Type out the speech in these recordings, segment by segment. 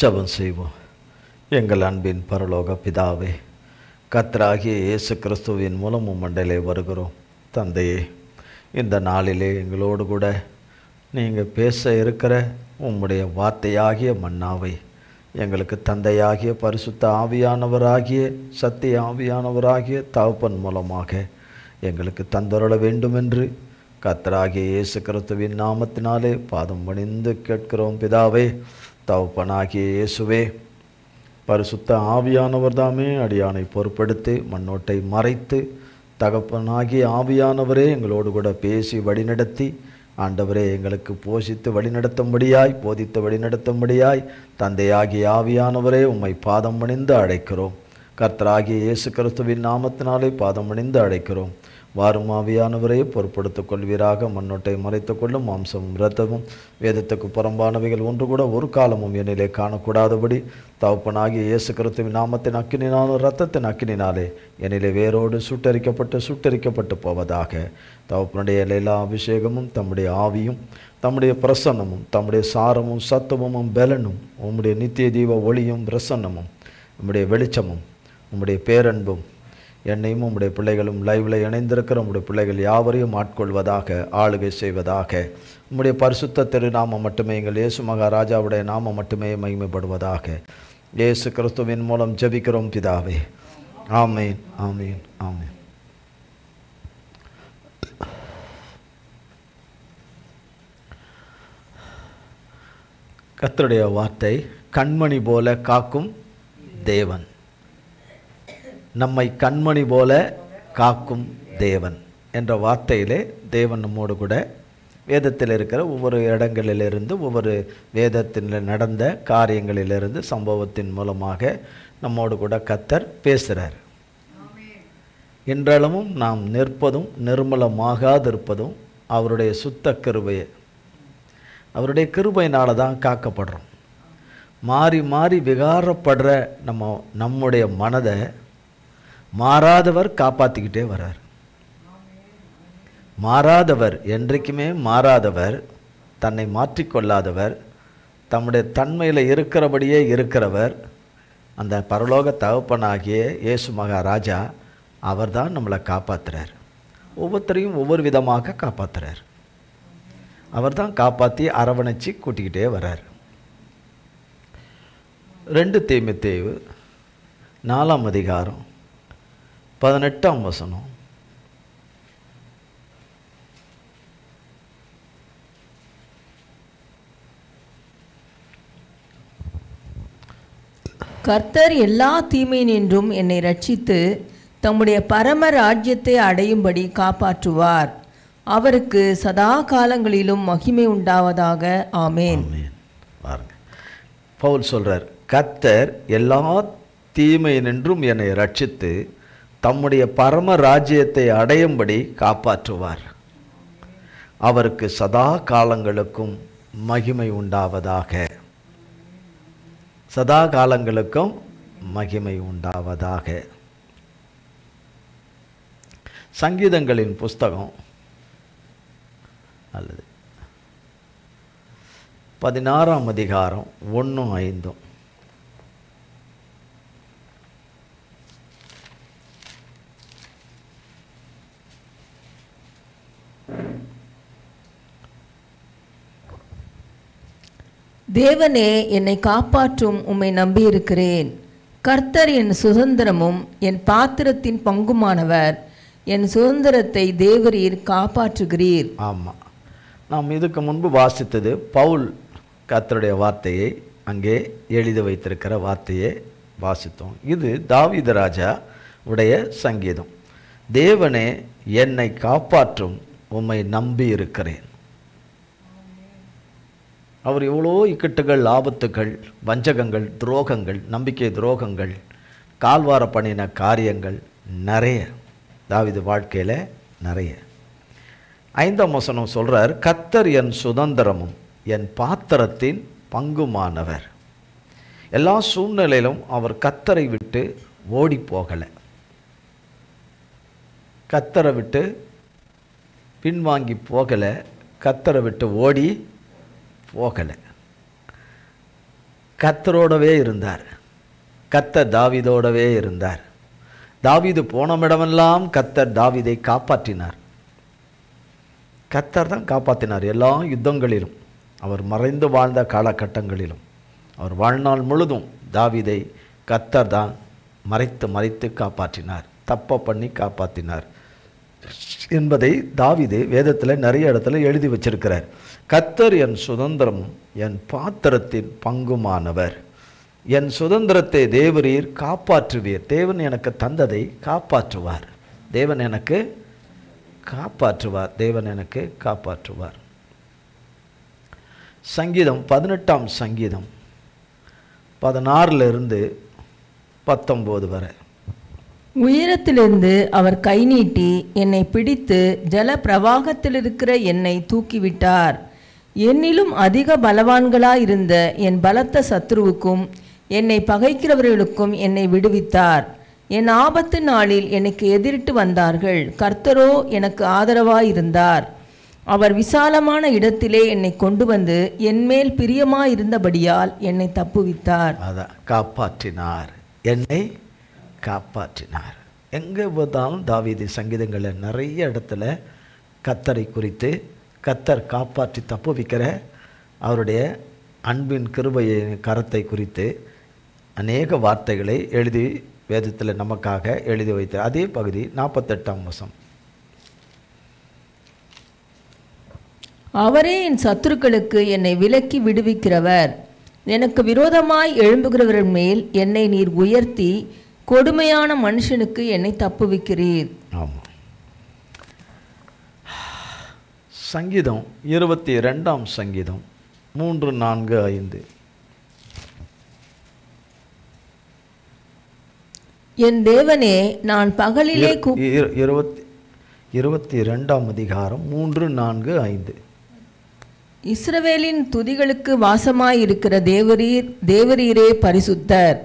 ஜெபம் செய்வோம். எங்கள் அன்பின் பரலோக பிதாவே, கர்த்தராகிய இயேசு கிறிஸ்துவின் மூலம் மண்டலே வருகிறோம். தந்தையே, இந்த நாளிலே எங்களோடு கூட நீங்கள் பேச இருக்கிற உம்முடைய வார்த்தையாகிய மன்னாவை எங்களுக்கு தந்தையாகிய பரிசுத்த ஆவியானவராகிய சத்திய ஆவியானவராகிய தகப்பன் மூலமாக எங்களுக்கு தந்தருள வேண்டுமென்று கர்த்தராகிய இயேசு கிறிஸ்துவின் நாமத்தினாலே பாதம் பணிந்து கேட்கிறோம் பிதாவே. தகப்பனாகிய இயேசுவே, பரிசுத்த ஆவியானவர் தாமே அடியானை பொறுப்படுத்தி மண்ணோட்டை மறைத்து தகப்பனாகிய ஆவியானவரே எங்களோடு கூட பேசி வழிநடத்தி ஆண்டவரே எங்களுக்கு போஷித்து வழிநடத்தும்படியாய் போதித்து வழிநடத்தும்படியாய் தந்தையாகிய ஆவியானவரே உம்மை பாதம் பணிந்து அழைக்கிறோம். கர்த்தராகிய இயேசு கிறிஸ்துவின் நாமத்தினாலே பாதம் பணிந்து அழைக்கிறோம். வாரும் ஆவியானவரே பொறுப்படுத்திக் கொள்வீராக. மண்ணோட்டை மறைத்து கொள்ளும் மாம்சமும் இரத்தமும் வேதத்துக்கு புறம்பானவைகள் ஒன்று கூட ஒரு காலமும் என்னிலே காணக்கூடாதபடி தகப்பனாகிய இயேசு கிறிஸ்துவின் நாமத்தின் அக்கினினாலும் இரத்தத்தின் அக்கினினாலே என்னிலே வேரோடு சுட்டரிக்கப்பட்டு போவதாக. தகப்பனுடைய எல்லா அபிஷேகமும் தம்முடைய ஆவியும் தம்முடைய பிரசன்னமும் தம்முடைய சாரமும் சத்துவமும் பலனும் உம்முடைய நித்திய தீப ஒளியும் பிரசன்னமும் உம்முடைய வெளிச்சமும் உம்முடைய பேரன்பும் என்னையும் உம்முடைய பிள்ளைகளும் லைவில் இணைந்திருக்கிற உம்முடைய பிள்ளைகள் யாவரையும் ஆட்கொள்வதாக, ஆளுகை செய்வதாக. உம்முடைய பரிசுத்த திருநாமம் மட்டுமே, எங்கள் இயேசு மகாராஜாவுடைய நாமம் மட்டுமே மகிமைப்படுவதாக. இயேசு கிறிஸ்துவின் மூலம் ஜெபிக்கிறோம் பிதாவே. ஆமீன், ஆமீன், ஆமீன். கர்த்தருடைய வார்த்தை, கண்மணி போல காக்கும் தேவன். நம்மை கண்மணி போல காக்கும் தேவன் என்ற வார்த்தையிலே தேவன் நம்மோடு கூட வேதத்தில் இருக்கிற ஒவ்வொரு இடங்களிலிருந்து ஒவ்வொரு வேதத்தில் நடந்த காரியங்களிலிருந்து சம்பவத்தின் மூலமாக நம்மோடு கூட கர்த்தர் பேசுகிறார். இன்றளவும் நாம் நிற்பதும் நிர்மலமாகாதிருப்பதும் அவருடைய சுத்த கிருபையை, அவருடைய கிருபையினால தான் காக்கப்படுறோம். மாறி மாறி விகாரப்படுற நம்முடைய மனதை மாறாதவர் காப்பாற்றிக்கிட்டே வர்றார். மாறாதவர், என்றைக்குமே மாறாதவர், தன்னை மாற்றிக்கொள்ளாதவர், தம்முடைய தன்மையில் இருக்கிறபடியே இருக்கிறவர், அந்த பரலோக தகப்பனாகிய இயேசு மகாராஜா அவர் தான் நம்மளை காப்பாற்றுறார். ஒவ்வொருத்தரையும் ஒவ்வொரு விதமாக காப்பாற்றுறார். அவர் தான் காப்பாற்றி அரவணைச்சி கூட்டிக்கிட்டே வர்றார். 2 தீமோத்தேயு 4ஆம் அதிகாரம் 18ஆம் வசனம். கர்த்தர் எல்லா தீமையினின்றும் என்னை ரட்சித்து தம்முடைய பரம ராஜ்யத்தை அடையும்படி காப்பாற்றுவார். அவருக்கு சதா காலங்களிலும் மகிமை உண்டாவதாக. ஆமேன். பாருங்க, பவுல் சொல்றார், கர்த்தர் எல்லா தீமையினின்றும் என்னை ரட்சித்து தம்முடைய பரம ராஜ்யத்தை அடையும்படி காப்பாற்றுவார். அவருக்கு சதா காலங்களுக்கும் மகிமை உண்டாவதாக. சதா காலங்களுக்கும் மகிமை உண்டாவதாக. சங்கீதங்களின் புஸ்தகம் அல்லது 16ஆம் அதிகாரம் 1-5. தேவனே, என்னை காப்பாற்றும் உம்மை நம்பியிருக்கிறேன். கர்த்தர் என் சுதந்திரமும் என் பாத்திரத்தின் பங்குமானவர். என் சுதந்திரத்தை தேவரீர் காப்பாற்றுகிறீர். ஆமாம், நாம் இதுக்கு முன்பு வாசித்தது பவுல் கர்த்தருடைய வார்த்தையை அங்கே எழுதி வைத்திருக்கிற வார்த்தையை வாசித்தோம். இது தாவீது ராஜா உடைய சங்கீதம். தேவனே, என்னை காப்பாற்றும் உம்மை நம்பி இருக்கிறேன். அவர் எவ்வளோ இக்கட்டுகள், ஆபத்துகள், வஞ்சகங்கள், துரோகங்கள், நம்பிக்கை துரோகங்கள், கால்வார பண்ணின காரியங்கள் நிறைய தாவீது வாழ்க்கையில் நிறைய. 5ஆம் வசனம் சொல்கிறார், கர்த்தர் என் சுதந்திரமும் என் பாத்திரத்தின் பங்குமானவர். எல்லா சூழ்நிலையிலும் அவர் கர்த்தரை விட்டு ஓடி போகலை, கர்த்தரை விட்டு பின்வாங்கி போகலை, கர்த்தரை விட்டு ஓடி போகலை. கர்த்தரோடவே இருந்தார். கர்த்தர் தாவீதோடவே இருந்தார். தாவீது போனமிடமெல்லாம் கர்த்தர் தாவீதை காப்பாற்றினார். கர்த்தர் தான் காப்பாற்றினார். எல்லா யுத்தங்களிலும், அவர் மறைந்து வாழ்ந்த காலகட்டங்களிலும், அவர் வாழ்நாள் முழுதும் தாவீதை கர்த்தர் தான் மறைத்து காப்பாற்றினார், தப்ப பண்ணி காப்பாற்றினார் என்பதை தாவீது வேதத்தில் நிறைய இடத்துல எழுதி வச்சிருக்கிறார். கர்த்தர் என் சுதந்திரமும் என் பாத்திரத்தின் பங்குமானவர். என் சுதந்திரத்தை தேவரீர் காப்பாற்றுவீர். தேவன் எனக்கு தந்ததை காப்பாற்றுவார். தேவன் எனக்கு காப்பாற்றுவார். தேவன் எனக்கு காப்பாற்றுவார். சங்கீதம் 18ஆம் சங்கீதம் 16 19 வரை. உயரத்திலிருந்து அவர் கை நீட்டி என்னை பிடித்து ஜல பிரவாகத்தில் இருக்கிற என்னை தூக்கிவிட்டார். என்னிலும் அதிக பலவான்களாயிருந்த என் பலத்த சத்துருவுக்கும் என்னை பகைக்கிறவர்களுக்கும் என்னை விடுவித்தார். என் ஆபத்து நாளில் எனக்கு எதிரிட்டு வந்தார்கள். கர்த்தரோ எனக்கு ஆதரவாயிருந்தார். அவர் விசாலமான இடத்திலே என்னை கொண்டு வந்து என்மேல் பிரியமாயிருந்தபடியால் என்னை தப்புவித்தார். அதான் காப்பாற்றினார், என்னை காப்பாற்றினார். எங்கே போதாலும் தாவீது சங்கீதங்களில் நிறைய இடத்துல கர்த்தரை குறித்து, கர்த்தர் காப்பாற்றி தப்புவிக்கிற அவருடைய அன்பின் கிருபையை கரத்தை குறித்து அநேக வார்த்தைகளை எழுதி வேதத்தில் நமக்காக எழுதி வைத்தார். அதே பகுதி 48ஆம் வசனம். அவரே என் சத்துருக்களுக்கு என்னை விலக்கி விடுவிக்கிறவர். எனக்கு விரோதமாய் எழும்புகிறவர்கள் மேல் என்னை நீர் உயர்த்தி கொடுமையான மனுஷனுக்கு என்னை தப்புவிக்கிறீர். ஆமாம். சங்கீதம் 22ஆம் சங்கீதம் 3 4 5. என் தேவனே, நான் பகலிலே 22ஆம் அதிகாரம் 3 4 5. இஸ்ரவேலின் துதிகளுக்கு வாசமாயிருக்கிற தேவரீரே பரிசுத்தர்.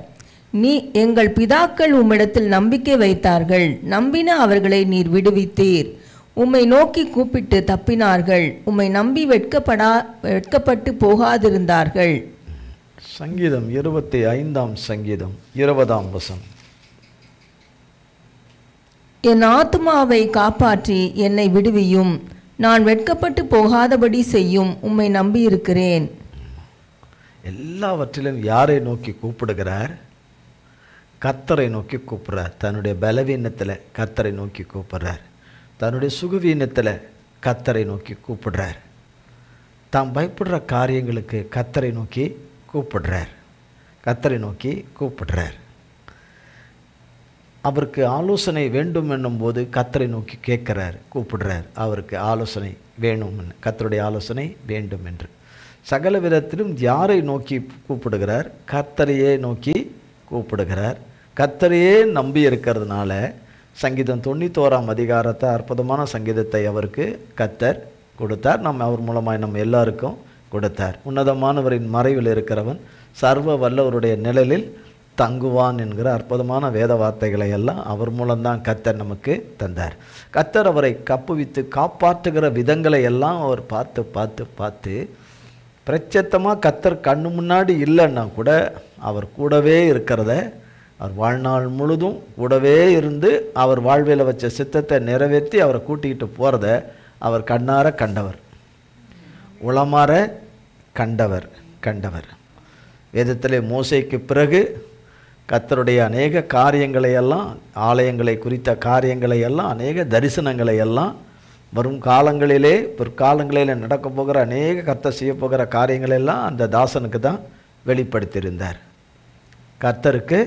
நீ எங்கள் பிதாக்கள் உம்மிடத்தில் நம்பிக்கை வைத்தார்கள். நம்பின அவர்களை நீர் விடுவித்தீர். உம்மை நோக்கி கூப்பிட்டு தப்பினார்கள். உம்மை நம்பி வெட்கப்பட்டு போகாதிருந்தார்கள். சங்கீதம் 25ஆம் சங்கீதம் 20ஆம் வசனம். என் ஆத்துமாவை காப்பாற்றி என்னை விடுவியும். நான் வெட்கப்பட்டு போகாதபடி செய்யும். உம்மை நம்பியிருக்கிறேன். எல்லாவற்றிலும் யாரை நோக்கி கூப்பிடுகிறார்? கர்த்தரை நோக்கி கூப்பிடுறார். தன்னுடைய பலவீனத்தில் கர்த்தரை நோக்கி கூப்பிடுறார். தன்னுடைய சுகவீனத்தில் கர்த்தரை நோக்கி கூப்பிடுறார். தாம் பயப்படுற காரியங்களுக்கு கர்த்தரை நோக்கி கூப்பிடுறார். கர்த்தரை நோக்கி கூப்பிடுறார். அவருக்கு ஆலோசனை வேண்டும் என்னும்போது கர்த்தரை நோக்கி கேட்குறார், கூப்பிடுறார். அவருக்கு ஆலோசனை வேணும், கர்த்தருடைய ஆலோசனை வேண்டும் என்று. சகல விதத்திலும் யாரை நோக்கி கூப்பிடுகிறார்? கர்த்தரையே நோக்கி கூப்பிடுகிறார். கர்த்தரையே நம்பி இருக்கிறதுனால சங்கீதம் 91ஆம் அதிகாரத்தை, அற்புதமான சங்கீதத்தை அவருக்கு கர்த்தர் கொடுத்தார். அவர் மூலமாய் நம்ம எல்லாருக்கும் கொடுத்தார். உன்னதமானவரின் மறைவில் இருக்கிறவன் சர்வ வல்லவருடைய நிழலில் தங்குவான் என்கிற அற்புதமான வேத வார்த்தைகளை எல்லாம் அவர் மூலம்தான் கர்த்தர் நமக்கு தந்தார். கர்த்தர் அவரை கப்புவித்து காப்பாற்றுகிற விதங்களை எல்லாம் அவர் பார்த்து பார்த்து பார்த்து பிரச்சத்தமாக கர்த்தர் கண்ணு முன்னாடி இல்லைன்னா கூட அவர் கூடவே இருக்கிறத, அவர் வாழ்நாள் முழுதும் கூடவே இருந்து அவர் வாழ்வில் வச்ச சித்தத்தை நிறைவேற்றி அவரை கூட்டிக்கிட்டு போகிறத அவர் கண்ணார கண்டவர், உளமாற கண்டவர். வேதத்திலே மோசேக்கு பிறகு கர்த்தருடைய அநேக காரியங்களை எல்லாம், ஆலயங்களை குறித்த காரியங்களை எல்லாம், அநேக தரிசனங்களை எல்லாம் வரும் காலங்களிலே பிற்காலங்களில் நடக்க போகிற அநேக கர்த்தர் செய்ய போகிற காரியங்களெல்லாம் அந்த தாசனுக்கு தான் வெளிப்படுத்தியிருந்தார். கர்த்தருக்கு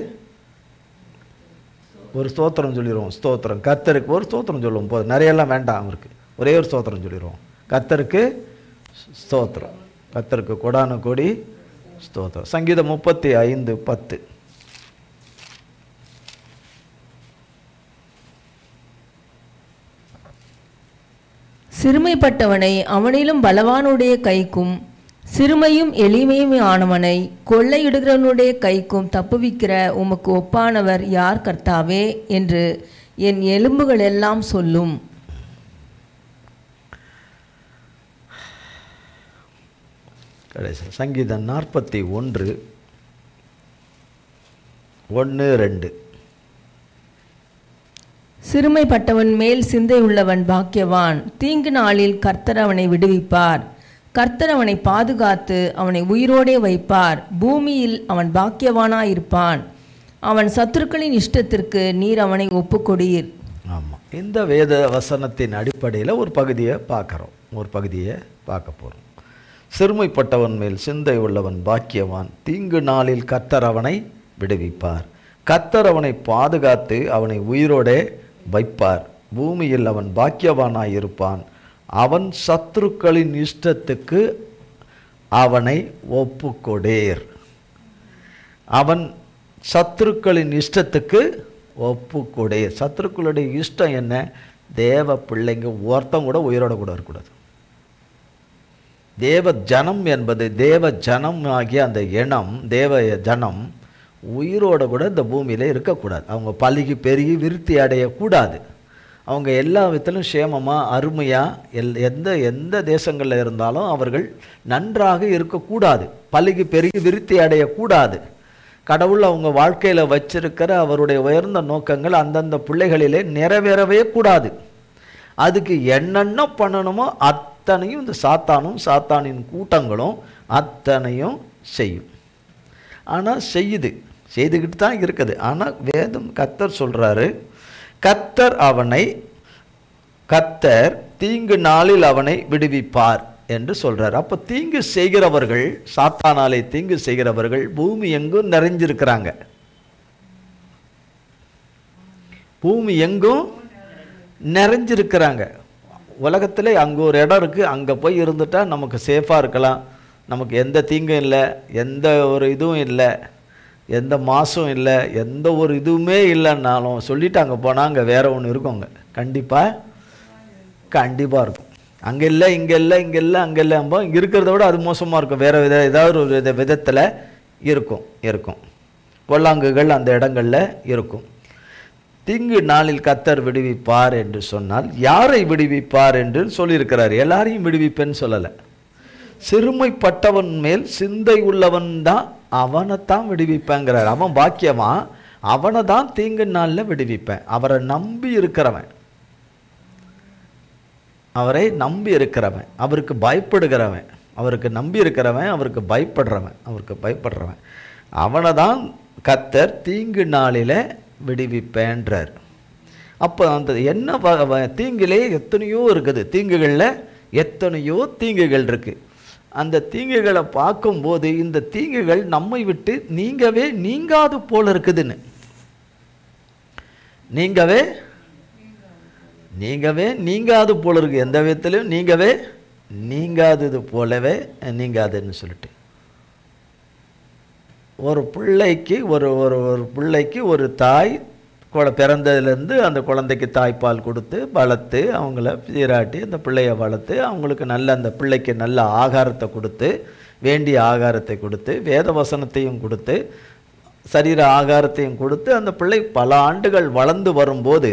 ஒரு ஸ்தோத்திரம் சொல்லிடுவோம். ஸ்தோத்திரம் கர்த்தருக்கு ஒரு ஸ்தோத்திரம் சொல்லுவோம். போதும், நிறையெல்லாம் வேண்டாம். அவருக்கு ஒரே ஒரு ஸ்தோத்திரம் சொல்லிடுவோம். கர்த்தருக்கு ஸ்தோத்திரம். கர்த்தருக்கு கோடான கோடி ஸ்தோத்திரம். சங்கீதம் 35:10. சிறுமைப்பட்டவனை அவனிலும் பலவானுடைய கைக்கும், சிறுமையும் எளிமையும் ஆனவனை கொள்ளையிடுகிறவனுடைய கைக்கும் தப்புவிக்கிற உமக்கு ஒப்பானவர் யார் கர்த்தாவே என்று என் எலும்புகள் எல்லாம் சொல்லும். சங்கீதம் 41 1-2. சிறுமைப்பட்டவன் மேல் சிந்தை உள்ளவன் பாக்கியவான். தீங்கு நாளில் கர்த்தர் அவனை விடுவிப்பார். கர்த்தர் அவனை பாதுகாத்து அவனை உயிரோடே வைப்பார். பூமியில் அவன் பாக்கியவானாயிருப்பான். அவன் சத்துருக்களின் இஷ்டத்திற்கு நீர் அவனை ஒப்புக்கொடீர். ஆமாம், இந்த வேத வசனத்தின் அடிப்படையில் ஒரு பகுதியை பார்க்க போகிறோம். சிறுமைப்பட்டவன் மேல் சிந்தை உள்ளவன் பாக்கியவான். தீங்கு நாளில் கர்த்தர் அவனை விடுவிப்பார். கர்த்தர் அவனை பாதுகாத்து அவனை உயிரோடே வைப்பார். பூமியில் அவன் பாக்கியவானாயிருப்பான். அவன் சத்துருக்களின் இஷ்டத்துக்கு அவனை ஒப்புக்கொடேர். அவன் சத்துருக்களின் இஷ்டத்துக்கு ஒப்புக்கொடேர். சத்துருக்களுடைய இஷ்டம் என்ன? தேவ பிள்ளைங்க ஒருத்தம் கூட உயிரோட கூட இருக்கக்கூடாது. தேவ ஜனம் என்பது, தேவ ஜனம் ஆகிய அந்த இனம், தேவ ஜனம் உயிரோட கூட இந்த பூமியில் இருக்கக்கூடாது. அவங்க பலுகி பெருகி விருத்தி அடையக்கூடாது. அவங்க எல்லா விதத்திலும் சேமமாக அருமையாக எந்த தேசங்களில் இருந்தாலும் அவர்கள் நன்றாக இருக்கக்கூடாது. பலுகி பெருகி விருத்தி அடையக்கூடாது. கடவுள் அவங்க வாழ்க்கையில் வச்சிருக்கிற அவருடைய உயர்ந்த நோக்கங்கள் அந்தந்த பிள்ளைகளிலே நிறைவேறவே கூடாது. அதுக்கு என்னென்ன பண்ணணுமோ அத்தனையும் இந்த சாத்தானின் கூட்டங்களும் அத்தனையும் செய்யும். ஆனால் செய்துக்கிட்டு தான் இருக்குது. ஆனால் வேதம் கர்த்தர் சொல்கிறாரு, கர்த்தர் தீங்கு நாளில் அவனை விடுவிப்பார் என்று சொல்றார். அப்போ தீங்கு செய்கிறவர்கள், சாத்தானாலே தீங்கு செய்கிறவர்கள் பூமி எங்கும் நிறைஞ்சிருக்கிறாங்க. பூமி எங்கும் நிறைஞ்சிருக்கிறாங்க. உலகத்தில் அங்கே ஒரு இடம் இருக்குது, அங்கே போய் இருந்துட்டா நமக்கு சேஃபாக இருக்கலாம், நமக்கு எந்த தீங்கும் இல்லை, எந்த ஒரு இதுவும் இல்லை, எந்த மாசும் இல்லை, எந்த ஒரு இதுவுமே இல்லைன்னாலும் சொல்லிவிட்டு அங்கே போனால் அங்கே வேறு ஒன்று இருக்குங்க. கண்டிப்பாக இருக்கும். அங்கே இல்லை, இங்கே இல்லை, இங்கே இல்லை, அங்கே இல்லை, இங்கே இருக்கிறத விட அது மோசமாக இருக்கும். வேறு ஏதாவது ஒரு விதத்தில் இருக்கும். பொல்லாங்குகள் அந்த இடங்களில் இருக்கும். தீங்கு நாளில் கர்த்தர் விடுவிப்பார் என்று சொன்னால் யாரை விடுவிப்பார் என்று சொல்லியிருக்கிறார். எல்லாரையும் விடுவிப்பேன்னு சொல்லலை. சிறுமைப்பட்டவன் மேல் சிந்தை உள்ளவன் தான், அவனைத்தான் விடுவிப்பேங்கிறார். அவன் பாக்கியமா, அவனை தான் தீங்கு நாளில் விடுவிப்பேன். அவரை நம்பி இருக்கிறவன், அவரை நம்பி இருக்கிறவன், அவருக்கு பயப்படுகிறவன், அவருக்கு நம்பி இருக்கிறவன், அவருக்கு பயப்படுறவன், அவனை தான் கர்த்தர் தீங்கு நாளில் விடுவிப்பேன்றார். அப்போ அந்த என்ன தீங்கிலே எத்தனையோ இருக்குது, தீங்குகளில் எத்தனையோ தீங்குகள் இருக்குது. அந்த தீங்குகளை பார்க்கும்போது இந்த தீங்குகள் நம்மை விட்டு நீங்காது போல இருக்குதுன்னு, நீங்காது போல இருக்கு. எந்த விதத்திலையும் நீங்காதது போலவே நீங்காதுன்னு சொல்லிட்டு ஒரு பிள்ளைக்கு ஒரு தாய் பிறந்ததுலேருந்து அந்த குழந்தைக்கு தாய்ப்பால் கொடுத்து வளர்த்து அவங்கள சீராட்டி அந்த பிள்ளையை வளர்த்து அவங்களுக்கு அந்த பிள்ளைக்கு நல்ல ஆகாரத்தை கொடுத்து, வேண்டிய ஆகாரத்தை கொடுத்து, வேத வசனத்தையும் கொடுத்து, சரீர ஆகாரத்தையும் கொடுத்து அந்த பிள்ளை பல ஆண்டுகள் வளர்ந்து வரும்போது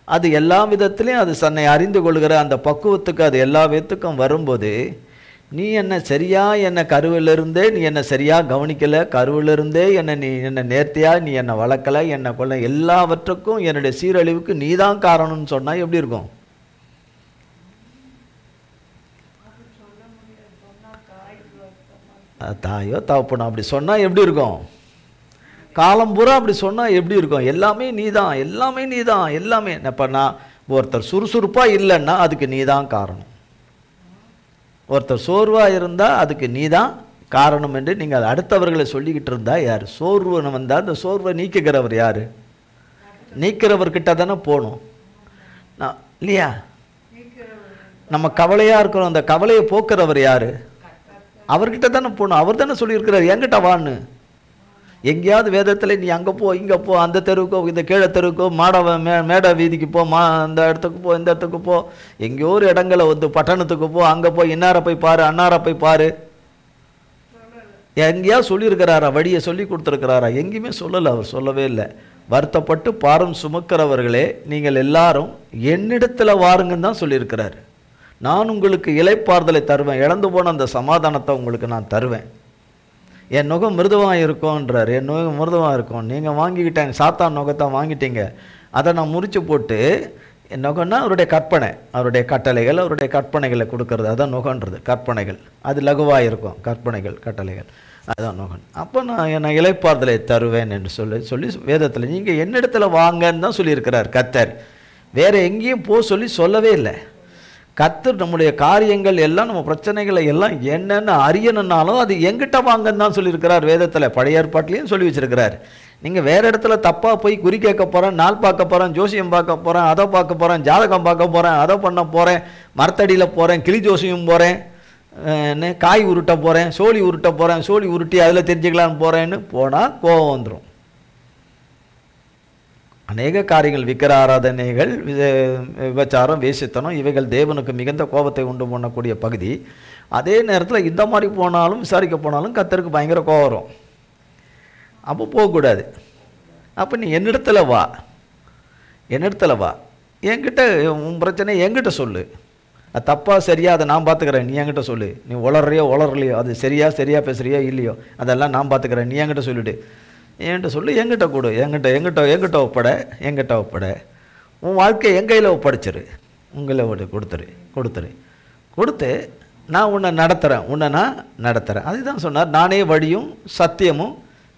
அது எல்லா விதத்திலையும் அது தன்னை அறிந்து கொள்கிற அந்த பக்குவத்துக்கு அது எல்லா விதத்துக்கும் வரும்போது, நீ என்னை கருவிலிருந்தே நீ என்னை சரியாக கவனிக்கலை, கருவிலிருந்தே நீ என்னை நேர்த்தியாக நீ என்னை வளர்க்கலை, என்னை கொள்ள, எல்லாவற்றுக்கும் என்னுடைய சீரழிவுக்கு நீ தான் காரணம்னு சொன்னால் எப்படி இருக்கும்? தாயோ தகப்பனோ அப்படி சொன்னால் எப்படி இருக்கும்? காலம் பூரா அப்படி சொன்னால் எப்படி இருக்கும்? எல்லாமே நீதான், எல்லாமே. இப்போ நான் ஒருத்தர் சுறுசுறுப்பாக இல்லைன்னா அதுக்கு நீ தான் காரணம். ஒருத்தர் சோர்வாக இருந்தால் அதுக்கு நீ தான் காரணம் என்று நீங்கள் அடுத்தவர்களை சொல்லிக்கிட்டு இருந்தால் யார்? சோர்வு வந்தால் அந்த சோர்வை நீக்குகிறவர் யார்? நீக்கிறவர்கிட்ட தானே போகணும் இல்லையா? நம்ம கவலையாக இருக்கிறோம், அந்த கவலையை போக்குறவர் யார்? அவர்கிட்ட தானே போகணும். அவர் தானே சொல்லியிருக்கிறார் என்கிட்ட வான்னு. எங்கேயாவது வேதத்தில் நீ அங்கே போ, இங்கே போ, அந்த தெருவுக்கோ, இந்த கீழே தெருவுக்கோ, மேடை வீதிக்கு போ, அந்த இடத்துக்கு போ, இந்த இடத்துக்கு போ, எங்கேயோ ஒரு இடங்களை பட்டணத்துக்கு போ, அங்கே போய் இன்னாரை போய் பாரு, அன்னாரை போய் பாரு, எங்கேயாவது சொல்லியிருக்கிறாரா? வழியை சொல்லி கொடுத்துருக்கிறாரா? எங்கேயுமே சொல்லலை. அவர் சொல்லவே இல்லை. வருத்தப்பட்டு பாரம் சுமக்கிறவர்களே நீங்கள் எல்லாரும் என்னிடத்தில் வாருங்கன்னு தான் சொல்லியிருக்கிறார். நான் உங்களுக்கு இளைப்பாறுதலை தருவேன், இழந்து போன அந்த சமாதானத்தை உங்களுக்கு நான் தருவேன். என் நுகம் மிருதுவாக இருக்கும்ன்றார். என் நுகம் மிருதுவாக இருக்கும். நீங்கள் வாங்கிக்கிட்டாங்க, சாத்தான் நுகத்தை வாங்கிட்டீங்க. அதை நான் முறித்து போட்டு, என் நுகம்னா அவருடைய கற்பனை, அவருடைய கட்டளைகள், அவருடைய கற்பனைகளை கொடுக்கறது. அதான் நுகன்றது. கற்பனைகள் அது லகுவாக இருக்கும். கற்பனைகள் கட்டளைகள் அதுதான் நுகன். அப்போ நான் இளைப்பாறுதலை தருவேன் என்று சொல்லி வேதத்தில் நீங்கள் என்னிடத்தில் வாங்கன்னு தான் சொல்லியிருக்கிறார் கர்த்தர். வேறு எங்கேயும் சொல்லவே இல்லை. கர்த்தர் நம்முடைய காரியங்கள் எல்லாம், நம்ம பிரச்சனைகளை எல்லாம் என்னென்னு அறியணுன்னாலும் அது எங்கிட்ட வாங்கன்னு தான் சொல்லியிருக்கிறார் வேதத்தில். பழைய ஏற்பாட்டிலையும் சொல்லி வச்சிருக்கிறார். நீங்கள் வேறு இடத்துல தப்பாக போய் குறி கேட்க போகிறேன், நாள் பார்க்க போகிறேன், ஜோசியம் பார்க்க போகிறேன், அதை பார்க்க போகிறேன், ஜாதகம் பார்க்க போகிறேன், அதை பண்ண போகிறேன், மரத்தடியில் போகிறேன், கிளி ஜோசியம் போகிறேன், காய் உருட்ட போகிறேன், சோழி உருட்ட போகிறேன், சோழி உருட்டி அதில் தெரிஞ்சுக்கலான்னு போகிறேன்னு போனால் கோபம் வந்துடும். அநேக காரியங்கள், விக்கிர ஆராதனைகள், விபச்சாரம், வேசித்தனம், இவைகள் தேவனுக்கு மிகுந்த கோபத்தை உண்டு பண்ணக்கூடிய பகுதி. அதே நேரத்தில் இந்த மாதிரி போனாலும், விசாரிக்க போனாலும் கர்த்தருக்கு பயங்கர கோபம் வரும். அப்போ போகக்கூடாது. அப்போ நீ என்னிடத்துல வா, என்கிட்ட உன் பிரச்சனை என்கிட்ட சொல்லு. அது தப்பா சரியா அதை நான் பார்த்துக்கிறேன், நீ என்கிட்ட சொல்லு. நீ உளறலையோ அது சரியா பேசுறியோ இல்லையோ அதெல்லாம் நான் பார்த்துக்கிறேன், நீ என்கிட்ட சொல்லிவிடு. என்கிட்ட சொல்லு, என்கிட்ட கொடு, என்கிட்ட ஒப்படை. உன் வாழ்க்கையை என் கையில் ஒப்படைச்சிரு, உங்களை கொடுத்துரு. நான் உன்னை நடத்துகிறேன். அதுதான் சொன்னார், நானே வழியும் சத்தியமும்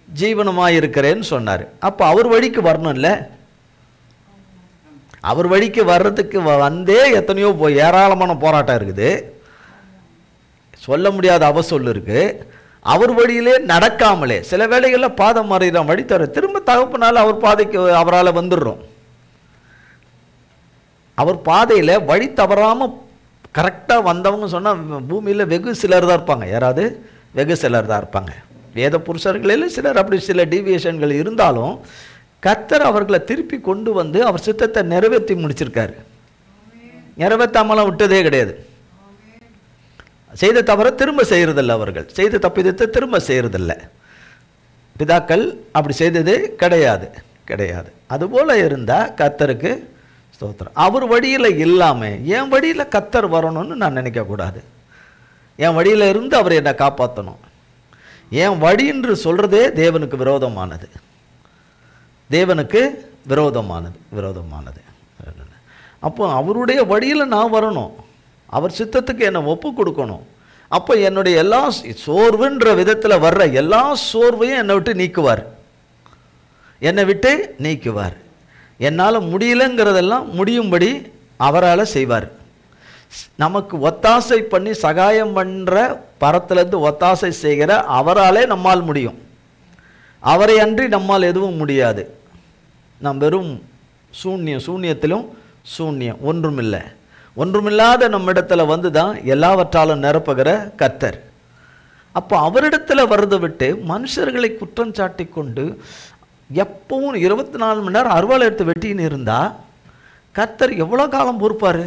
ஜீவனமாக இருக்கிறேன்னு சொன்னார். அப்போ அவர் வழிக்கு வரணும்ல. அவர் வழிக்கு வர்றதுக்கு வந்தே எத்தனையோ ஏராளமான போராட்டம் இருக்குது, சொல்ல முடியாத அவசொல் இருக்குது. அவர் வழியிலே நடக்காமலே சில வேளைகளில் பாதம் மாறிடுறோம், வழி தர திரும்ப தகப்பனால அவர் பாதைக்கு அவரால் வந்துடுறோம். அவர் பாதையில் வழி தவறாமல் கரெக்டாக வந்தவங்க சொன்னால் பூமியில் வெகு சிலர் தான் இருப்பாங்க. யாராவது வெகு சிலர் தான் இருப்பாங்க. வேத புருஷர்களில் சிலர் அப்படி சில டீவியேஷன்கள் இருந்தாலும் கர்த்தர் அவர்களை திருப்பி கொண்டு வந்து அவர் சித்தத்தை நிறைவேற்றி முடிச்சிருக்காரு. நிறைவேற்றாமலாம் விட்டதே கிடையாது. செய்த தவறை திரும்ப செய்கிறதில்ல, அவர்கள் செய்த தப்பிதத்தை திரும்ப செய்கிறதில்ல. பிதாக்கள் அப்படி செய்ததே கிடையாது. அதுபோல் இருந்தால் கர்த்தருக்கு ஸ்தோத்திரம். அவர் வழியில் இல்லாமல் என் வழியில் கர்த்தர் வரணும்னு நான் நினைக்கக்கூடாது. என் வழியில் இருந்து அவர் என்னை காப்பாற்றணும். என் வழி என்று சொல்கிறதே தேவனுக்கு விரோதமானது. அப்போ அவருடைய வழியில் நான் வரணும், அவர் சித்தத்துக்கு என்னை ஒப்பு கொடுக்கணும். அப்போ என்னுடைய எல்லா சோர்வுன்ற விதத்தில் வர்ற எல்லா சோர்வையும் என்னை விட்டு நீக்குவார். என்னால் முடியலங்கிறதெல்லாம் முடியும்படி அவரால் செய்வார். நமக்கு ஒத்தாசை பண்ணி சகாயம் பண்ணுற பரத்திலேருந்து ஒத்தாசை செய்கிற அவராலே நம்மால் முடியும். அவரை அன்றி நம்மால் எதுவும் முடியாது. நாம் வெறும் சூன்யத்திலும் சூன்யம், ஒன்றுமில்லாத நம்மிடத்தில் வந்து தான் எல்லாவற்றாலும் நிரப்புகிற கர்த்தர். அப்போ அவரிடத்தில் வர்றதை விட்டு மனுஷர்களை குற்றம் சாட்டி கொண்டு எப்பவும் 24 மணி நேரம் அருவாளை எடுத்து வெட்டின்னு இருந்தால் கர்த்தர் எவ்வளோ காலம் பொறுப்பார்?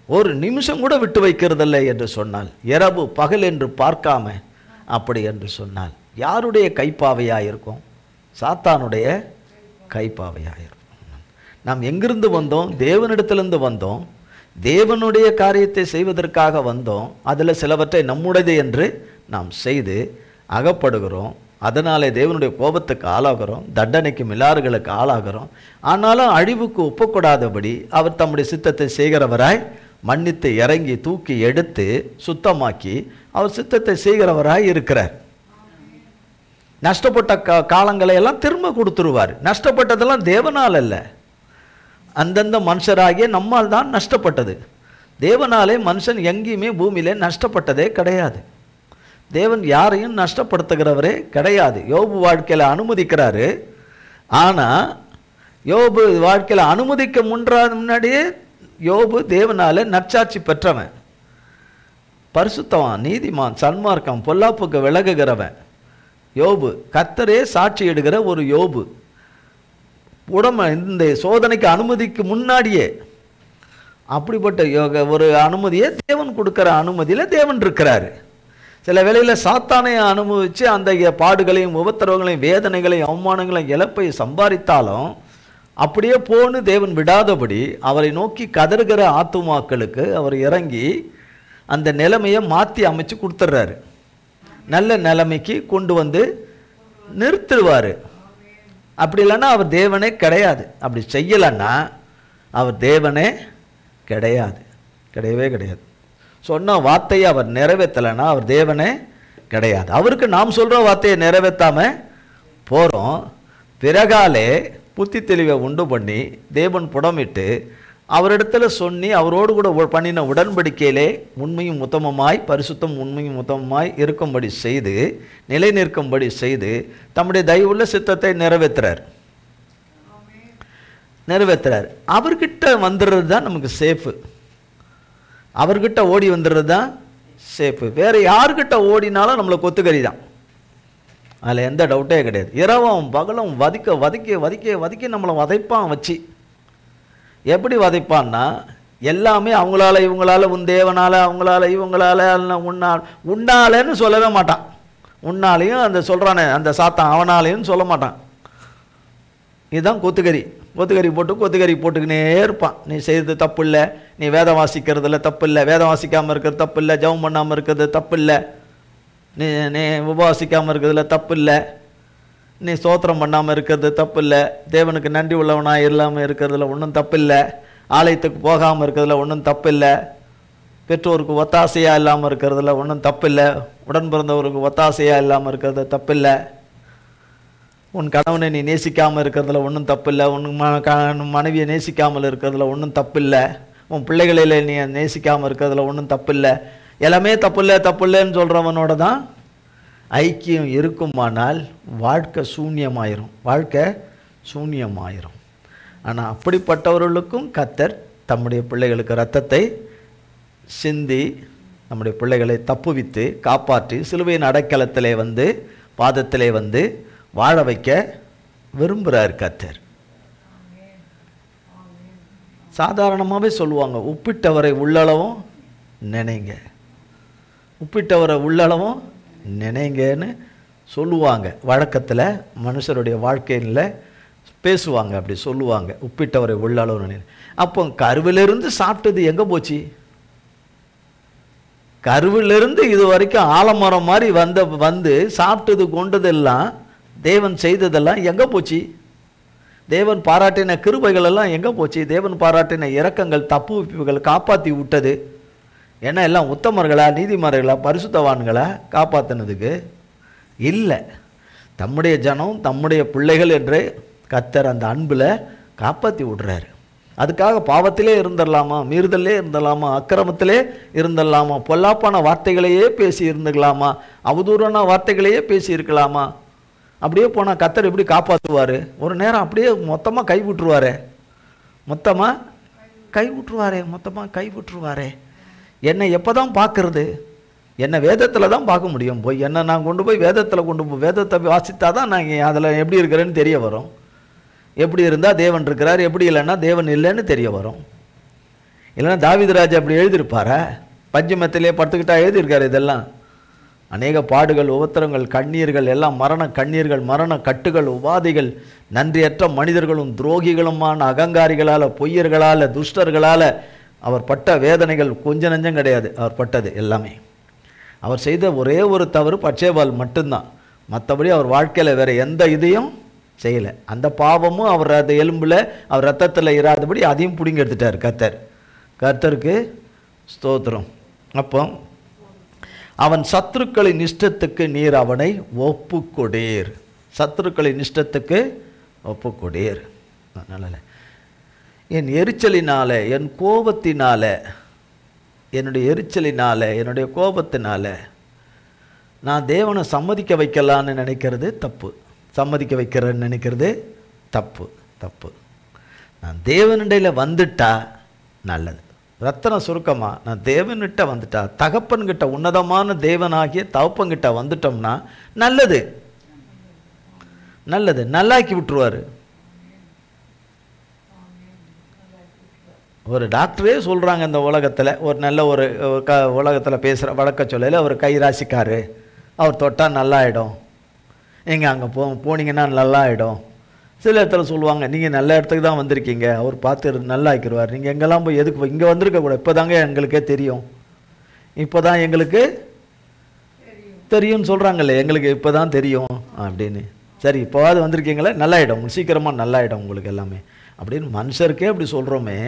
ஒரு நிமிஷம் கூட விட்டு வைக்கிறதில்லை என்று சொன்னால், இரவு பகல் என்று பார்க்காம அப்படி என்று சொன்னால் யாருடைய கைப்பாவையாக இருக்கும்? சாத்தானுடைய கைப்பாவையாக இருக்கும். நாம் எங்கிருந்து வந்தோம்? தேவனிடத்திலிருந்து வந்தோம். தேவனுடைய காரியத்தை செய்வதற்காக வந்தோம். அதில் சிலவற்றை நம்முடையது என்று நாம் செய்து அகப்படுகிறோம். அதனாலே தேவனுடைய கோபத்துக்கு ஆளாகிறோம், தண்டனைக்கு மிலாறுகளுக்கு ஆளாகிறோம். ஆனாலும் அழிவுக்கு ஒப்பக்கூடாதபடி அவர் தம்முடைய சித்தத்தை செய்கிறவராய் மன்னித்து இறங்கி தூக்கி எடுத்து சுத்தமாக்கி அவர் சித்தத்தை செய்கிறவராய் இருக்கிறார். நஷ்டப்பட்ட காலங்களை எல்லாம் திரும்ப கொடுத்துருவார். நஷ்டப்பட்டதெல்லாம் தேவனால் அல்ல, அந்தந்த மனுஷராகிய நம்மால் தான் நஷ்டப்பட்டது. தேவனாலே மனுஷன் எங்கேயுமே பூமியிலே நஷ்டப்பட்டதே கிடையாது. தேவன் யாரையும் நஷ்டப்படுத்துகிறவரே கிடையாது. யோபு வாழ்க்கையில் அனுமதிக்கிறாரு. ஆனால் யோபு வாழ்க்கையில் அனுமதிக்க முன்னாடியே யோபு தேவனால நற்சாட்சி பெற்றவன், பரிசுத்தவான், நீதிமான், சன்மார்க்கம், பொல்லாப்புக்கு விலகுகிறவன் யோபு. கர்த்தரே சாட்சி எடுக்கிற ஒரு யோபு. இந்த சோதனைக்கு அனுமதிக்கு முன்னாடியே அப்படிப்பட்ட ஒரு அனுமதியை தேவன் கொடுக்கிற அனுமதியில் தேவன் இருக்கிறாரு. சில வேளையில் சாத்தானை அனுபவித்து அந்த பாடுகளையும் உபத்திரவங்களையும் வேதனைகளையும் அவமானங்களையும் இழப்பை சம்பாதித்தாலும் அப்படியே போன்னு தேவன் விடாதபடி அவரை நோக்கி கதறுகிற ஆத்துமாக்களுக்கு அவர் இறங்கி அந்த நிலைமையை மாற்றி அமைச்சு கொடுத்துட்றாரு. நல்ல நிலைமைக்கு கொண்டு வந்து நிறுத்துவார். அப்படி இல்லைன்னா அவர் தேவனே கிடையாது. அப்படி செய்யலைன்னா அவர் தேவனே கிடையாது, கிடையவே கிடையாது. சொன்ன வார்த்தையை அவர் நிறைவேற்றலைன்னா அவர் தேவனே கிடையாது. அவருக்கு நாம் சொல்கிற வார்த்தையை நிறைவேற்றாமல் போகிறோம். பிறகாலே புத்தி தெளிவை உண்டு பண்ணி தேவன் புடமிட்டு அவரிடத்துல சொன்னி அவரோடு கூட பண்ணின உடன்படிக்கையிலே உண்மையும் உத்தமமாய் பரிசுத்தம் உண்மையும் உத்தமமாய் இருக்கும்படி செய்து நிலை நிற்கும்படி செய்து தம்முடைய தயவுள்ள சித்தத்தை நிறைவேற்றுறார். அவர்கிட்ட வந்துடுறது தான் நமக்கு சேஃபு. அவர்கிட்ட ஓடி வந்துடுறது தான் சேஃபு. வேறு யார்கிட்ட ஓடினாலும் நம்மளை கொத்துக்கறி தான், அதில் எந்த டவுட்டே கிடையாது. இரவும் பகலும் வதிக்க வதிக்க வதிக்க வதிக்க நம்மளை வதைப்பான் வச்சு. எப்படி வதைப்பான்னா எல்லாமே அவங்களால இவங்களால உன் தேவனால அவங்களால இவங்களால உன்னாலேன்னு சொல்லவே மாட்டான். உன்னாலையும் அந்த சொல்கிறானே அந்த சாத்தான் அவனாலையும் சொல்ல மாட்டான். இதுதான் கொத்துக்கறி. கொத்துக்கறி போட்டுக்கினே இருப்பான். நீ செய்கிறது தப்பு இல்லை, நீ வேதம் வாசிக்கிறதுல தப்பு இல்லை, வேதம் வாசிக்காமல் இருக்கிறது தப்பு இல்லை, ஜெபம் பண்ணாமல் இருக்கிறது தப்பு இல்லை, நீ உபவாசிக்காமல் இருக்கிறதுல தப்பு இல்லை, நீ ஸ்தோத்திரம் பண்ணாமல் இருக்கிறது தப்பு இல்லை, தேவனுக்கு நன்றி உள்ளவனாக இல்லாமல் இருக்கிறதுல ஒன்றும் தப்பு இல்லை, ஆலயத்துக்கு போகாமல் இருக்கிறதுல ஒன்றும் தப்பு இல்லை, பெற்றோருக்கு ஒத்தாசையாக இல்லாமல் இருக்கிறதுல ஒன்றும் தப்பு இல்லை, உடன் பிறந்தவருக்கு ஒத்தாசையாக இல்லாமல் இருக்கிறது தப்பு இல்லை, உன் கணவனை நீ நேசிக்காமல் இருக்கிறதுல ஒன்றும் தப்பு இல்லை, உன் மனைவியை நேசிக்காமல் இருக்கிறதுல ஒன்றும் தப்பு இல்லை, உன் பிள்ளைகளில் நீ நேசிக்காமல் இருக்கிறதுல ஒன்றும் தப்பு இல்லை, எல்லாமே தப்பு இல்லைன்னு சொல்கிறவனோட தான் ஐக்கியம் இருக்குமானால் வாழ்க்கை சூன்யமாயிரும். ஆனால் அப்படிப்பட்டவர்களுக்கும் கர்த்தர் தம்முடைய பிள்ளைகளுக்கு இரத்தத்தை சிந்தி நம்முடைய பிள்ளைகளை தப்புவித்து காப்பாற்றி சிலுவையின் அடைக்கலத்திலே வந்து பாதத்திலே வந்து வாழ வைக்க விரும்புகிறார் கர்த்தர். சாதாரணமாகவே சொல்லுவாங்க, உப்பிட்டவரை உள்ளளவும் நினைங்க, உப்பிட்டவரை உள்ளளவும் நினைங்கன்னு சொல்லுவாங்க. வழக்கத்தில் மனுஷருடைய வாழ்க்கையில் பேசுவாங்க, அப்படி சொல்லுவாங்க, உப்பிட்டவரை உள்ளளவு நினை. அப்போ கருவிலிருந்து சாப்பிட்டது எங்கே போச்சு? கருவிலிருந்து இது வரைக்கும் ஆலமரம் மாதிரி வந்து சாப்பிட்டது கொண்டதெல்லாம் தேவன் செய்ததெல்லாம் எங்கே போச்சு? தேவன் பாராட்டின கிருபைகள் எல்லாம் எங்கே போச்சு? தேவன் பாராட்டின இரக்கங்கள் தப்புவிப்புகள் காப்பாற்றி விட்டது ஏன்னா எல்லாம் உத்தமர்களா நீதிமார்களா பரிசுத்தவான்களா காப்பாற்றினதுக்கு இல்லை. தம்முடைய ஜனம் தம்முடைய பிள்ளைகள் என்று கர்த்தர் அந்த அன்பில் காப்பாற்றி விடுறாரு. அதுக்காக பாவத்திலே இருந்துடலாமா, மீறுதலே இருந்துடலாமா, அக்கிரமத்திலே இருந்துடலாமா, பொல்லாப்பான வார்த்தைகளையே பேசி இருந்துக்கலாமா, அவதூறான வார்த்தைகளையே பேசி இருக்கலாமா? அப்படியே போனால் கர்த்தர் எப்படி காப்பாற்றுவார்? ஒரு நேரம் அப்படியே மொத்தமாக கைவிட்டுருவாரே. என்னை எப்போ தான் பார்க்கறது? என்னை வேதத்தில் தான் பார்க்க முடியும். போய் என்னை நான் கொண்டு போய் வேதத்தை வாசித்தா தான் நான் அதில் எப்படி இருக்கிறேன்னு தெரிய வரும். எப்படி இருந்தால் தேவன் இருக்கிறார், எப்படி இல்லைன்னா தேவன் இல்லைன்னு தெரிய வரும். இல்லைன்னா தாவீது ராஜா அப்படி எழுதியிருப்பாரா? பஞ்சமத்திலே படுத்துக்கிட்டா எழுதியிருக்காரு. இதெல்லாம் அநேக பாடுகள் உபத்திரங்கள் கண்ணீர்கள் எல்லாம் மரண கண்ணீர்கள் மரண கட்டுகள் உபாதைகள் நன்றியற்ற மனிதர்களும் துரோகிகளுமான அகங்காரிகளால் பொய்யர்களால் துஷ்டர்களால் அவர் பட்ட வேதனைகள் கொஞ்சம் நஞ்சம் கிடையாது. அவர் பட்டது எல்லாமே. அவர் செய்த ஒரே ஒரு தவறு பட்சேபால் மட்டும்தான். மற்றபடி அவர் வாழ்க்கையில் வேறு எந்த இதையும் செய்யலை. அந்த பாவமும் அவர் அந்த எலும்பில் அவர் ரத்தத்தில் இராதபடி அதையும் பிடிங்கி எடுத்துட்டார் கர்த்தருக்கு ஸ்தோத்திரம். அப்போ அவன் சத்துருக்களின் இஷ்டத்துக்கு நீர் அவனை ஒப்புக்கொடீர். சத்துருக்களின் இஷ்டத்துக்கு ஒப்புக்கொடீர். நல்ல என் எரிச்சலினால என் கோபத்தினால என்னுடைய கோபத்தினால நான் தேவனை சம்மதிக்க வைக்கலான்னு நினைக்கிறது தப்பு. சம்மதிக்க வைக்கிறேன்னு நினைக்கிறது தப்பு. நான் தேவனிடையில் வந்துட்டா நல்லது. ரத்தன சுருக்கமாக நான் தேவன்கிட்ட வந்துட்டா, தகப்பன்கிட்ட உன்னதமான தேவனாகிய தகப்பன்கிட்ட வந்துட்டோம்னா நல்லது. நல்லாக்கி விட்டுருவார். ஒரு டாக்டரே சொல்கிறாங்க இந்த உலகத்தில், ஒரு நல்ல ஒரு உலகத்தில் பேசுகிற வழக்க சொல்லல, அவர் கை ராசிக்காரு, அவர் தொட்டால் நல்லாயிடும், நீங்கள் அங்கே போனீங்கன்னா நல்லாயிடும். சில இடத்துல சொல்லுவாங்க, நீங்கள் நல்ல இடத்துக்கு தான் வந்திருக்கீங்க, அவர் பார்த்து நல்லா ஆக்கிடுவார், நீங்கள் எங்கெல்லாம் போய் எதுக்கு இங்கே வந்திருக்கக்கூடாது, இப்போ தாங்க எங்களுக்கே தெரியும், இப்போ தான் எங்களுக்கு தெரியும்னு சொல்கிறாங்கல்ல, எங்களுக்கு இப்போ தான் தெரியும் அப்படின்னு. சரி, இப்போவாது வந்திருக்கீங்களே, நல்லாயிடும், சீக்கிரமாக நல்லாயிடும் உங்களுக்கு எல்லாமே அப்படின்னு மனுஷருக்கே அப்படி சொல்கிறோமே.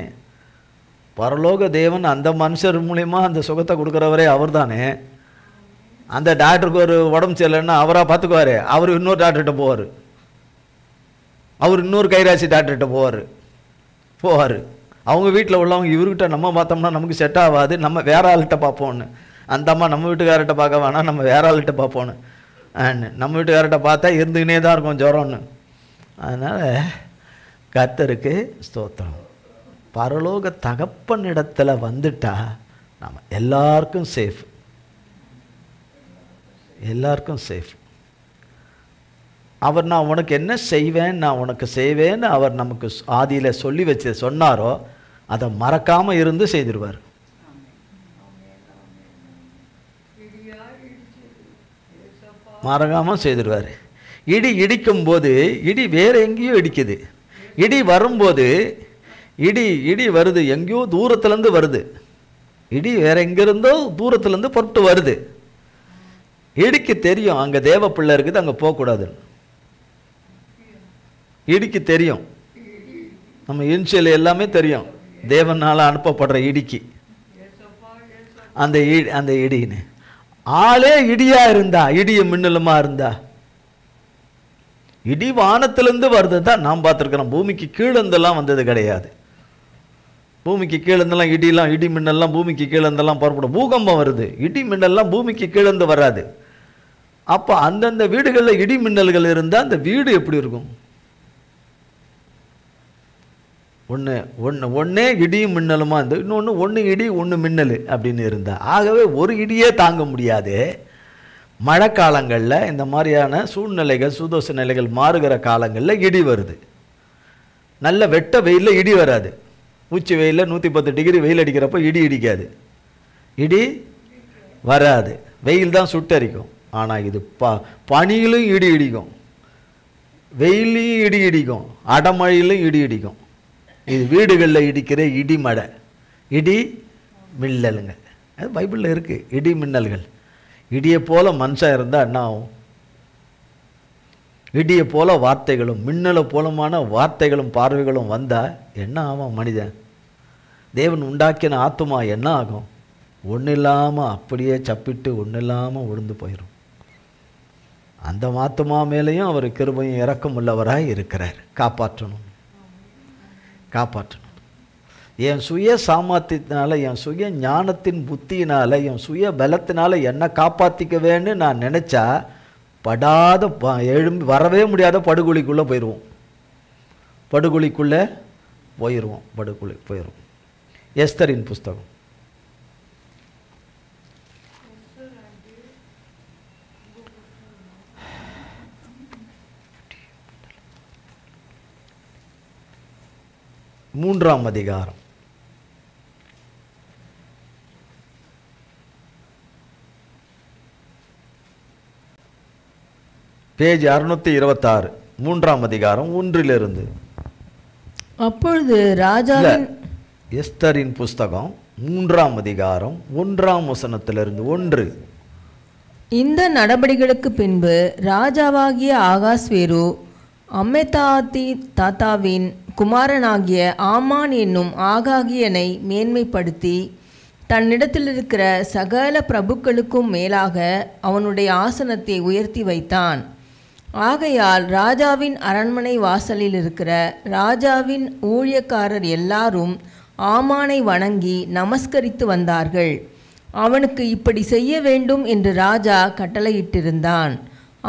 பரலோக தேவன் அந்த மனுஷர் மூலிமா அந்த சுகத்தை கொடுக்குறவரே அவர் தானே. அந்த டாக்டருக்கு ஒரு உடம்பு சரியில்லைன்னா அவராக பார்த்துக்குவார், அவர் இன்னொரு டாக்டர்கிட்ட போவார், அவர் இன்னொரு கைராசி டாக்டர்கிட்ட போவார். அவங்க வீட்டில் உள்ளவங்க இவர்கிட்ட நம்ம பார்த்தோம்னா நமக்கு செட் ஆகாது, நம்ம வேற ஆள்கிட்ட பார்ப்போன்னு. அந்த அம்மா நம்ம வீட்டுக்கார்ட்ட பார்க்க வேணாம், நம்ம வேற ஆள்கிட்ட பார்ப்போன்னு. நம்ம வீட்டுக்கார்ட்ட பார்த்தா இருந்துக்கினே தான் இருக்கும் ஜுரம்னு. அதனால் கர்த்தருக்கு ஸ்தோத்திரம். பரலோக தகப்பன் இடத்துல வந்துட்டா நம்ம எல்லாருக்கும் சேஃப், எல்லாருக்கும் சேஃப். அவர் நான் உனக்கு என்ன செய்வேன், நான் உனக்கு செய்வேன்னு அவர் நமக்கு ஆதியில் சொல்லி வச்சு சொன்னாரோ அதை மறக்காமல் இருந்து செய்திருவார். மறக்காமல் செய்திருவார். இடி இடிக்கும் போது இடி வேற எங்கேயோ இடிக்குது. இடி வரும்போது இடி வருது, எங்கேயோ தூரத்துலேருந்து வருது. இடி வேற எங்கிருந்தோ தூரத்துலேருந்து புறப்பட்டு வருது. இடிக்கு தெரியும் அங்கே தேவ பிள்ளை இருக்குது, அங்கே போகக்கூடாதுன்னு. இடிக்கு தெரியும், நம்ம இன்ஷியல் எல்லாமே தெரியும் தேவனால் அனுப்பப்படுற இடிக்கு. அந்த இடின்னு ஆளே இடியா இருந்தா, இடிய மின்னலுமா இருந்தா, இடி வானத்திலிருந்து வருது தான் நாம் பார்த்துருக்கிறோம். பூமிக்கு கீழந்தெல்லாம் வந்தது கிடையாது. பூமிக்கு கீழந்தெல்லாம் இடி மின்னல்லாம் பூமிக்கு கீழந்தெல்லாம் புறப்படும். பூகம்பம் வருது, இடி மின்னல்லாம் பூமிக்கு கீழந்து வராது. அப்போ அந்தந்த வீடுகளில் இடி மின்னல்கள் இருந்தால் அந்த வீடு எப்படி இருக்கும்? ஒன்றே இடியும் மின்னலுமா இருந்து, ஒன்று இடி ஒன்று மின்னல் அப்படின்னு இருந்தா, ஆகவே ஒரு இடியே தாங்க முடியாது. மழை காலங்களில் இந்த மாதிரியான சூழ்நிலைகள், சுதோஷ நிலைகள் மாறுகிற காலங்களில் இடி வருது. நல்ல வெட்ட வெயிலில் இடி வராது. உச்சி வெயிலில் 110 டிகிரி வெயில் அடிக்கிறப்போ இடி இடிக்காது, இடி வராது, வெயில் தான் சுட்டரிக்கும். ஆனால் இது பனியிலும் இடி இடிக்கும், வெயிலையும் இடி இடிக்கும், அடமழையிலும் இடி இடிக்கும். இது வீடுகளில் இடிக்கிற இடி மழை, இடி மின்னலுங்க. அது பைபிளில் இருக்குது, இடி மின்னல்கள். இடியை போல மனுஷன் இருந்தால் என்ன ஆகும்? இடியை போல வார்த்தைகளும் மின்னலை போலமான வார்த்தைகளும் பார்வைகளும் வந்தால் என்ன ஆகும் மனிதன்? தேவன் உண்டாக்கின ஆத்துமா என்ன ஆகும்? ஒன்றும் இல்லாமல் அப்படியே சப்பிட்டு ஒன்றும் இல்லாமல் விழுந்து போயிடும். அந்த ஆத்துமா மேலேயும் அவர் கிருபையும் இரக்கம் உள்ளவராய் இருக்கிறார். காப்பாற்றணும். என் சுய சாமர்த்தியத்தினால, என் சுய ஞானத்தின் புத்தியினால், என் சுய பலத்தினால என்னை காப்பாற்றிக்கவேன்னு நான் நினச்சா எழும்பி வரவே முடியாத படுகொலிக்குள்ளே போயிடுவோம். எஸ்தரின் புஸ்தகம் மூன்றாம் அதிகாரம் பேஜ் 626, மூன்றாம் அதிகாரம் 1 அப்பொழுது ராஜாவின் எஸ்தரின் புஸ்தகம் 3ஆம் அதிகாரம் 1ஆம் வசனத்திலிருந்து 1. இந்த நடபடிகளுக்கு பின்பு ராஜாவாகிய ஆகாஸ்வேரு அம்மெதாத்தி தாத்தாவின் குமாரனாகிய ஆமான் என்னும் ஆகாகியனை மேன்மைப்படுத்தி தன்னிடத்தில் இருக்கிற சகல பிரபுக்களுக்கும் மேலாக அவனுடைய ஆசனத்தை உயர்த்தி வைத்தான். ஆகையால் ராஜாவின் அரண்மனை வாசலில் இருக்கிற ராஜாவின் ஊழியக்காரர் எல்லாரும் ஆமானை வணங்கி நமஸ்கரித்து வந்தார்கள். அவனுக்கு இப்படி செய்ய வேண்டும் என்று ராஜா கட்டளையிட்டிருந்தான்.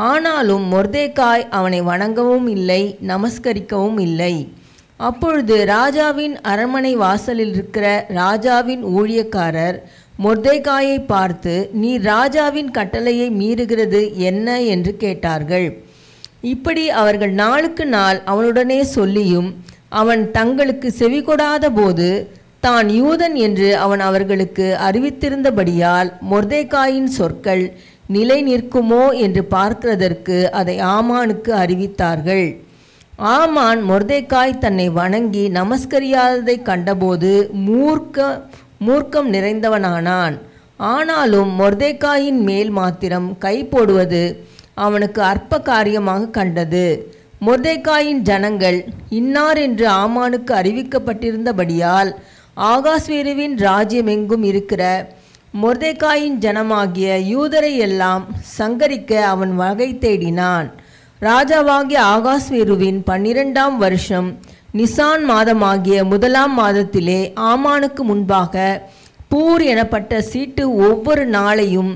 ஆனாலும் மொர்தெகாய் அவனை வணங்கவும் இல்லை, நமஸ்கரிக்கவும் இல்லை. அப்பொழுது ராஜாவின் அரண்மனை வாசலில் இருக்கிற ராஜாவின் ஊழியக்காரர் மொர்தெகாயை பார்த்து, நீ ராஜாவின் கட்டளையை மீறுகிறது என்ன என்று கேட்டார்கள். இப்படி அவர்கள் நாளுக்கு நாள் அவனுடனே சொல்லியும் அவன் தங்களுக்கு செவிகொடாத போது தான் யூதன் என்று அவன் அவர்களுக்கு அறிவித்திருந்தபடியால் மொர்தெகாயின் சொற்கள் நிலை நிற்குமோ என்று பார்க்கிறதற்கு அதை ஆமானுக்கு அறிவித்தார்கள். ஆமான் மொர்தெகாய் தன்னை வணங்கி நமஸ்கரியாததை கண்டபோது மூர்க்கம் நிறைந்தவனானான். ஆனாலும் மொர்தெகாயின் மேல் மாத்திரம் கை போடுவது அவனுக்கு அற்ப காரியமாக கண்டது. மொர்தெகாயின் ஜனங்கள் இன்னார் என்று ஆமானுக்கு அறிவிக்கப்பட்டிருந்தபடியால் ஆகாஸ்வேருவின் ராஜ்யமெங்கும் இருக்கிற மொர்தெகாயின் ஜனமாகிய யூதரை எல்லாம் சங்கரிக்க அவன் வகை தேடினான். ராஜாவாகிய ஆகாஸ்வேருவின் 12ஆம் வருஷம் நிசான் மாதமாகிய 1ஆம் மாதத்திலே ஆமானுக்கு முன்பாக பூர் எனப்பட்ட சீட்டு ஒவ்வொரு நாளையும்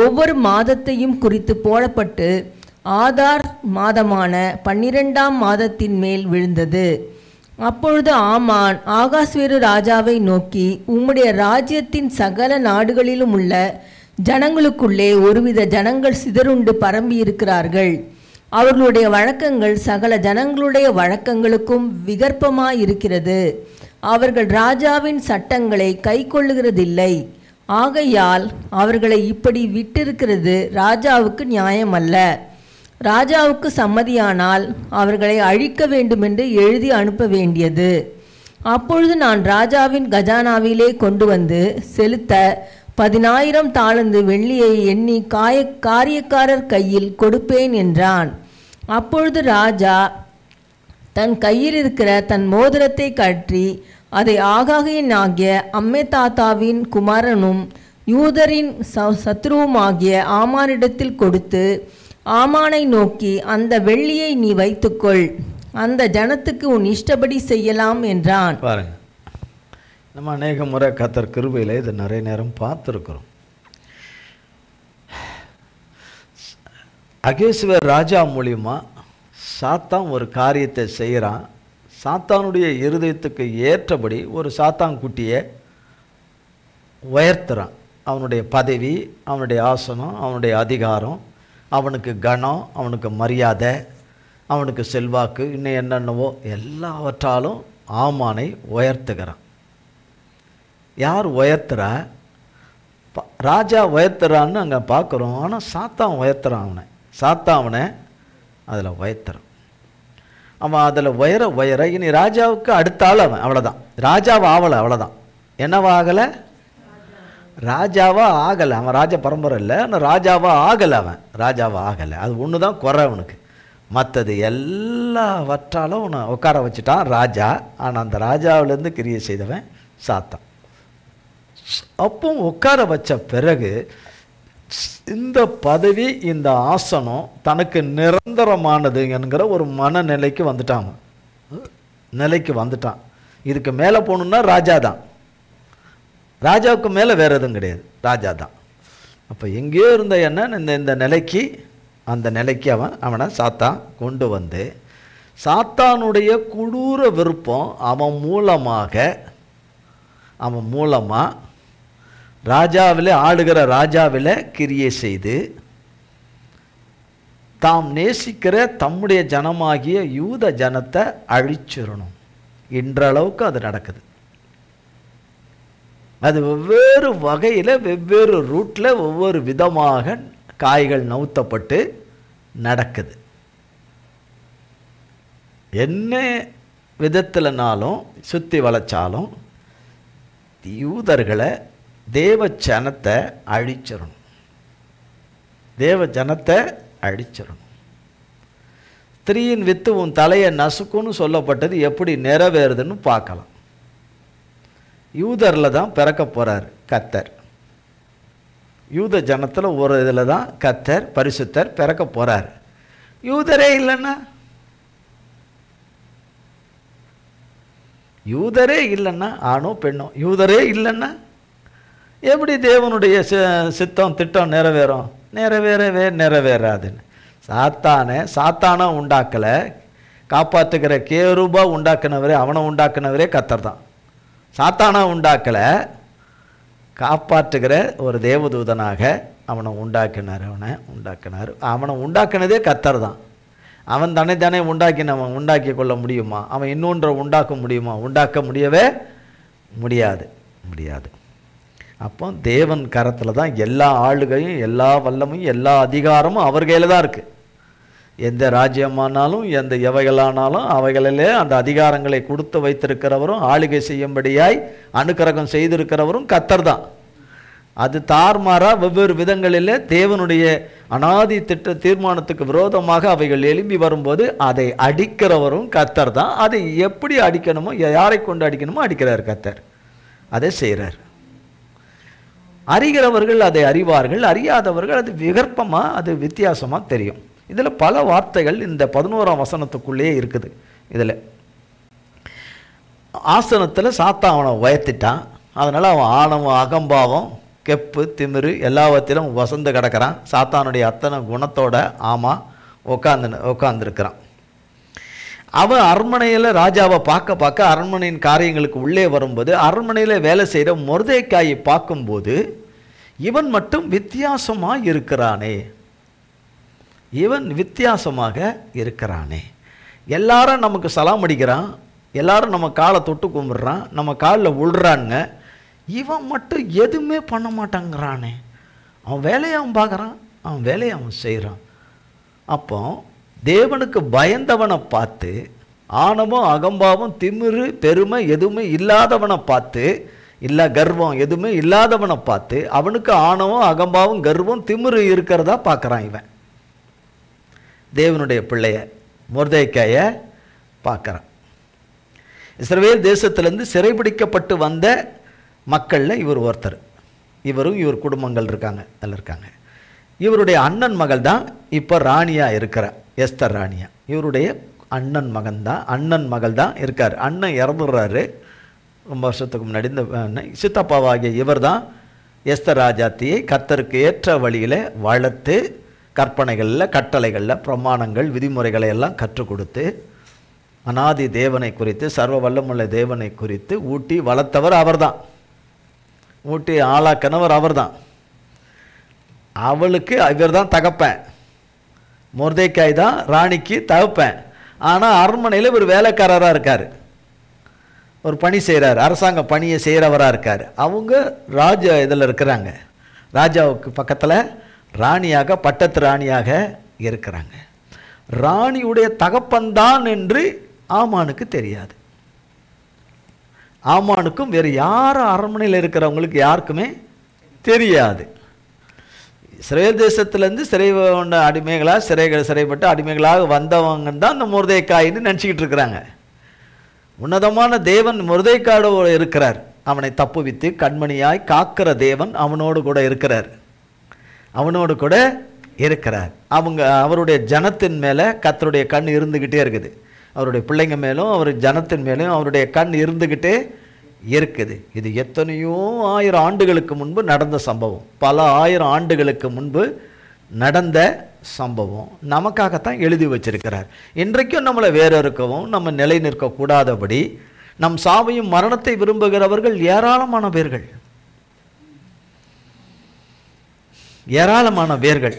ஒவ்வொரு மாதத்தையும் குறித்து போடப்பட்டு ஆதார் மாதமான 12ஆம் மாதத்தின் மேல் விழுந்தது. அப்பொழுது ஆமான் ஆகாஸ்வேரு ராஜாவை நோக்கி, உம்முடைய ராஜ்யத்தின் சகல நாடுகளிலும் உள்ள ஜனங்களுக்குள்ளே ஒருவித ஜனங்கள் சிதறுண்டு பரம்பியிருக்கிறார்கள். அவர்களுடைய வழக்கங்கள் சகல ஜனங்களுடைய வழக்கங்களுக்கும் விகற்பமாயிருக்கிறது. அவர்கள் ராஜாவின் சட்டங்களை கை கொள்ளுகிறதில்லை. ஆகையால் அவர்களை இப்படி விட்டிருக்கிறது ராஜாவுக்கு நியாயமல்ல. ராஜாவுக்கு சம்மதியானால் அவர்களை அழிக்க வேண்டுமென்று எழுதி அனுப்ப வேண்டியது. அப்பொழுது நான் ராஜாவின் கஜானாவிலே கொண்டு வந்து செலுத்த 10,000 தாலந்து வெள்ளியை எண்ணி காரியக்காரர் கையில் கொடுப்பேன் என்றான். அப்பொழுது ராஜா தன் கையில் இருக்கிற தன் மோதிரத்தை கழற்றி அதை ஆகாகியன் ஆகிய அம்மெதாத்தாவின் குமாரனும் யூதரின் சத்ருவுமாகிய ஆமானிடத்தில் கொடுத்து, ஆமானை நோக்கி, அந்த வெள்ளியை நீ வைத்துக்கொள், அந்த ஜனத்துக்கு உன் இஷ்டப்படி செய்யலாம் என்றான். பாருங்க, நம்ம அநேக முறை கர்த்தர் கிருபையில் இதை நிறைய நேரம் பார்த்துருக்குறோம். அகேசுவர் ராஜா மூலியமா சாத்தான் ஒரு காரியத்தை செய்கிறான். சாத்தானுடைய இருதயத்துக்கு ஏற்றபடி ஒரு சாத்தான்குட்டியை உயர்த்துறான். அவனுடைய பதவி, அவனுடைய ஆசனம், அவனுடைய அதிகாரம், அவனுக்கு கனம், அவனுக்கு மரியாதை, அவனுக்கு செல்வாக்கு, இன்னும் என்னென்னவோ எல்லாவற்றாலும் ஆமானை உயர்த்துகிறான். யார் உயர்த்துறா? ராஜா உயர்த்துறான்னு அங்கே பார்க்குறோம். ஆனால் சாத்தான் உயர்த்துறான். அவனை அதில் உயர்த்துறான். அவன் அதில் உயர இனி ராஜாவுக்கு அடுத்த ஆள் அவன். அவ்வளோதான். ராஜாவை ஆகலை, அவ்வளோதான். என்னவா ஆகலை? ராஜாவா ஆகலை. அவன் ராஜ பரம்பரை இல்லை, ஆனால் ராஜாவா ஆகலை. அவன் ராஜாவா ஆகலை. அது ஒன்று தான் குறை அவனுக்கு. மற்றது எல்லாவற்றாலும் அவனை உட்கார வச்சுட்டான் ராஜா. ஆனால் அந்த ராஜாவிலேருந்து கிரியை செய்தவன் சாத்தான். அப்போ உட்கார வச்ச பிறகு இந்த பதவி, இந்த ஆசனம் தனக்கு நிரந்தரமானது என்கிற ஒரு மனநிலைக்கு வந்துட்டான். இதுக்கு மேலே போகணுன்னா ராஜா தான். ராஜாவுக்கு மேலே வேறு எதுவும் கிடையாது, ராஜா தான். அப்போ எங்கேயோ இருந்த என்ன இந்த நிலைக்கு, அந்த நிலைக்கு அவனை சாத்தான் கொண்டு வந்து, சாத்தானுடைய கொடூர விருப்பம் அவன் மூலமாக ராஜாவில் ஆளுகிற ராஜாவில் கிரியை செய்து தாம் நேசிக்கிற தம்முடைய ஜனமாகிய யூத ஜனத்தை அழிச்சிடணும். இன்றளவுக்கு அது நடக்குது. அது வெவ்வேறு வகையில், வெவ்வேறு ரூட்டில், ஒவ்வொரு விதமாக காய்கள் நவுத்தப்பட்டு நடக்குது. என்ன விதத்தில்னாலும் சுற்றி வளைச்சாலும் யூதர்களை, தேவ ஜனத்தை அழிச்சிடணும். ஸ்திரீயின் வித்து உன் தலையை நசுக்குன்னு சொல்லப்பட்டது எப்படி நிறைவேறுதுன்னு பார்க்கலாம். யூதரில் தான் பிறக்க போகிறார் கர்த்தர். யூத ஜனத்தில் ஒரு இதில் தான் கர்த்தர் பரிசுத்தர் பிறக்க போகிறார். யூதரே இல்லைன்னா ஆணோ பெண்ணோ யூதரே இல்லைன்னா எப்படி தேவனுடைய சித்தம் திட்டம் நிறைவேறாதுன்னு சாத்தானை உண்டாக்கலை. காப்பாற்றுகிற கேருபா உண்டாக்குனவரே, அவனை உண்டாக்குனவரே கர்த்தர் தான். சாத்தானா உண்டாக்கலை, காப்பாற்றுகிற ஒரு தேவதூதனாக அவனை உண்டாக்கினார். அவனை உண்டாக்குனதே கர்த்தர் தான். அவன் தானே உண்டாக்கி கொள்ள முடியுமா? அவன் இன்னொன்றை உண்டாக்க முடியுமா? உண்டாக்க முடியவே முடியாது. அப்போ தேவன் கரத்தில் தான் எல்லா ஆளுகையும், எல்லா வல்லமும், எல்லா அதிகாரமும் அவர் கையில் தான் இருக்குது. எந்த ராஜ்யமானாலும், எந்த எவைகளானாலும் அவைகளிலே அந்த அதிகாரங்களை கொடுத்து வைத்திருக்கிறவரும், ஆளுகை செய்யும்படியாய் அனுக்கிரகம் செய்திருக்கிறவரும் கர்த்தர் தான். அது தார்மாறாக வெவ்வேறு விதங்களில் தேவனுடைய அனாதி திட்ட தீர்மானத்துக்கு விரோதமாக அவைகள் எழும்பி வரும்போது அதை அடிக்கிறவரும் கர்த்தர் தான். அதை எப்படி அடிக்கணுமோ, யாரை கொண்டு அடிக்கணுமோ அடிக்கிறார் கர்த்தர். அதை செய்கிறார். அறிகிறவர்கள் அதை அறிவார்கள், அறியாதவர்கள் அது விகற்பமாக, அது வித்தியாசமாக தெரியும். இதில் பல வார்த்தைகள் இந்த 11ஆம் வசனத்துக்குள்ளேயே இருக்குது. இதில் ஆசனத்தில் சாத்தான் அவனை உயர்த்திட்டான். அதனால் அவன் ஆணவம், அகம்பாவம், கெப்பு, திமிரு எல்லாவற்றிலும் வசந்து கிடக்கிறான். சாத்தானுடைய அத்தனை குணத்தோட உட்காந்துருக்கிறான். அவன் அரண்மனையில் ராஜாவை பார்க்க அரண்மனையின் காரியங்களுக்கு உள்ளே வரும்போது அரண்மனையில் வேலை செய்கிற மொர்தெக்காயை பார்க்கும்போது இவன் மட்டும் வித்தியாசமாக இருக்கிறானே, இவன் வித்தியாசமாக இருக்கிறானே. எல்லாரும் நமக்கு சலாம் அடிக்கிறான், எல்லாரும் நம்ம காலை தொட்டு கும்பிட்றான், நம்ம காலில் விழுறானுங்க. இவன் மட்டும் எதுவுமே பண்ண மாட்டாங்கிறானே. அவன் வேலையை அவன் பார்க்குறான், அவன் வேலையை அவன் செய்கிறான். அப்போ தேவனுக்கு பயந்தவனை பார்த்து, ஆணவம், அகம்பாவம், திமிரு, பெருமை எதுவுமே இல்லாதவனை பார்த்து, இல்லை கர்வம் எதுவுமே இல்லாதவனை பார்த்து அவனுக்கு ஆணவம், அகம்பாவம், கர்வம், திமிரு இருக்கிறதா பார்க்குறான். இவன் தேவனுடைய பிள்ளைய மொர்தெக்காயை பார்க்குறான். இஸ்ரவேல் தேசத்திலேருந்து சிறைபிடிக்கப்பட்டு வந்த மக்களில் இவர் ஒருத்தர். இவரும் இவர் குடும்பங்கள் இருக்காங்க, அதில் இருக்காங்க. இவருடைய அண்ணன் மகள் தான் இப்போ ராணியாக இருக்கிறார், எஸ்தர் ராணியா. இவருடைய அண்ணன் மகள் தான் இருக்கார். அண்ணன் இறந்துடுறாரு ரொம்ப வருஷத்துக்கு முன்னாடி. இந்த சித்தப்பாவாகிய இவர் தான் எஸ்தர் ராஜாத்தியை கர்த்தருக்கு ஏற்ற வழியில் வளர்த்து கற்பனைகளில், கட்டளைகளில், பிரமாணங்கள், விதிமுறைகளை எல்லாம் கற்றுக் கொடுத்து அனாதி தேவனை குறித்து, சர்வ வல்லமுள்ள தேவனை குறித்து ஊட்டி வளர்த்தவர் அவர் தான். ஊட்டி ஆளாக்கனவர் அவர் தான். அவளுக்கு இவர் தான் தகப்பேன். மொர்தெக்காய் தான் ராணிக்கு தகப்பேன். ஆனால் அரண்மனையில் ஒரு வேலைக்காரராக இருக்கார், ஒரு பணி செய்கிறார், அரசாங்க பணியை செய்கிறவராக இருக்கார். அவங்க ராஜா இதில் இருக்கிறாங்க, ராஜாவுக்கு பக்கத்தில் ராணியாக, பட்டத்து ராணியாக இருக்கிறாங்க. ராணியுடைய தகப்பன்தான் என்று ஆமானுக்கு தெரியாது. ஆமானுக்கும் வேறு யாரும் அரண்மனையில் இருக்கிறவங்களுக்கு யாருக்குமே தெரியாது. இஸ்ரவேல் தேசத்திலேருந்து அடிமைகளாக சிறைப்பட்டு அடிமைகளாக வந்தவங்க தான் இந்த மொர்தெக்காயின்னு நினச்சிக்கிட்டு இருக்கிறாங்க. உன்னதமான தேவன் மொர்தெக்காயோடு இருக்கிறார். அவனை தப்புவித்து கண்மணியாய் காக்கிற தேவன் அவனோடு கூட இருக்கிறார். அவருடைய ஜனத்தின் மேலே கர்த்தருடைய கண் இருந்துக்கிட்டே இருக்குது. அவருடைய பிள்ளைங்க மேலும் அவர் ஜனத்தின் மேலும் அவருடைய கண் இருந்துக்கிட்டே இருக்குது. இது எத்தனையோ ஆயிரம் ஆண்டுகளுக்கு முன்பு நடந்த சம்பவம், பல ஆயிரம் ஆண்டுகளுக்கு முன்பு நடந்த சம்பவம் நமக்காகத்தான் எழுதி வச்சிருக்கிறார். இன்றைக்கும் நம்மளை வேற இருக்கவும், நம்ம நிலை நிற்கக்கூடாதபடி நம் சாவையும் மரணத்தை விரும்புகிறவர்கள் ஏராளமான பேர்கள்.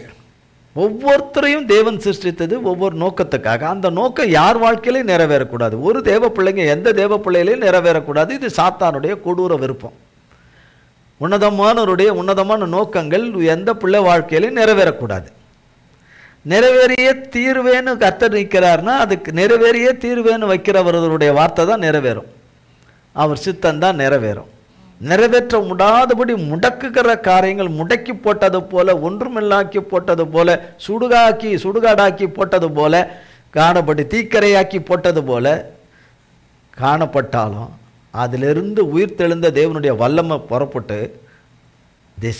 ஒவ்வொருத்தரையும் தேவன் சிருஷ்டித்தது ஒவ்வொரு நோக்கத்துக்காக. அந்த நோக்கம் யார் வாழ்க்கையிலையும் நிறைவேறக்கூடாது. ஒரு தேவ பிள்ளைங்க எந்த தேவ பிள்ளையிலையும் நிறைவேறக்கூடாது. இது சாத்தானுடைய கொடூர விருப்பம். உன்னதமான நோக்கங்கள் எந்த பிள்ளை வாழ்க்கையிலையும் நிறைவேறக்கூடாது. நிறைவேறிய தீர்வேன்னு கர்த்தர் நிற்கிறார்னா அதுக்கு நிறைவேறிய தீர்வேன்னு வைக்கிறவர்களுடைய வார்த்தை தான் நிறைவேறும். அவர் சித்தம் தான் நிறைவேறும். நிறைவேற்ற முடியாதபடி முடக்குகிற காரியங்கள் முடக்கி போட்டது போல, ஒன்றுமில்லாக்கி போட்டது போல, சுடுகாடாக்கி போட்டது போல காணப்பட்டு, தீக்கரையாக்கி போட்டது போல காணப்பட்டாலும் அதிலிருந்து உயிர் தெழுந்த தேவனுடைய வல்லமை புறப்பட்டு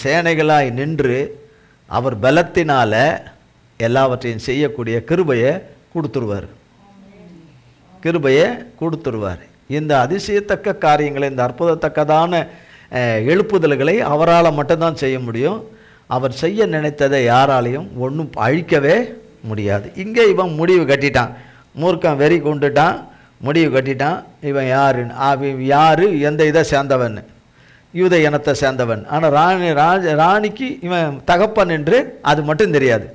சேனைகளாய் நின்று அவர் பலத்தினால எல்லாவற்றையும் செய்யக்கூடிய கிருபையை கொடுத்துருவார். இந்த அதிசயத்தக்க காரியங்களை, இந்த அற்புதத்தக்கதான எழுப்புதல்களை அவரால் மட்டும்தான் செய்ய முடியும். அவர் செய்ய நினைத்ததை யாராலையும் ஒன்றும் அழிக்கவே முடியாது. இங்கே இவன் முடிவு கட்டிட்டான், மூர்க்கம் வெறி கொண்டுட்டான், முடிவு கட்டிட்டான். இவன் யாரு எந்த இதை சேர்ந்தவன், யூத இனத்தை சேர்ந்தவன். ஆனால் ராணிக்கு இவன் தகப்பன் என்று அது மட்டும் தெரியாது.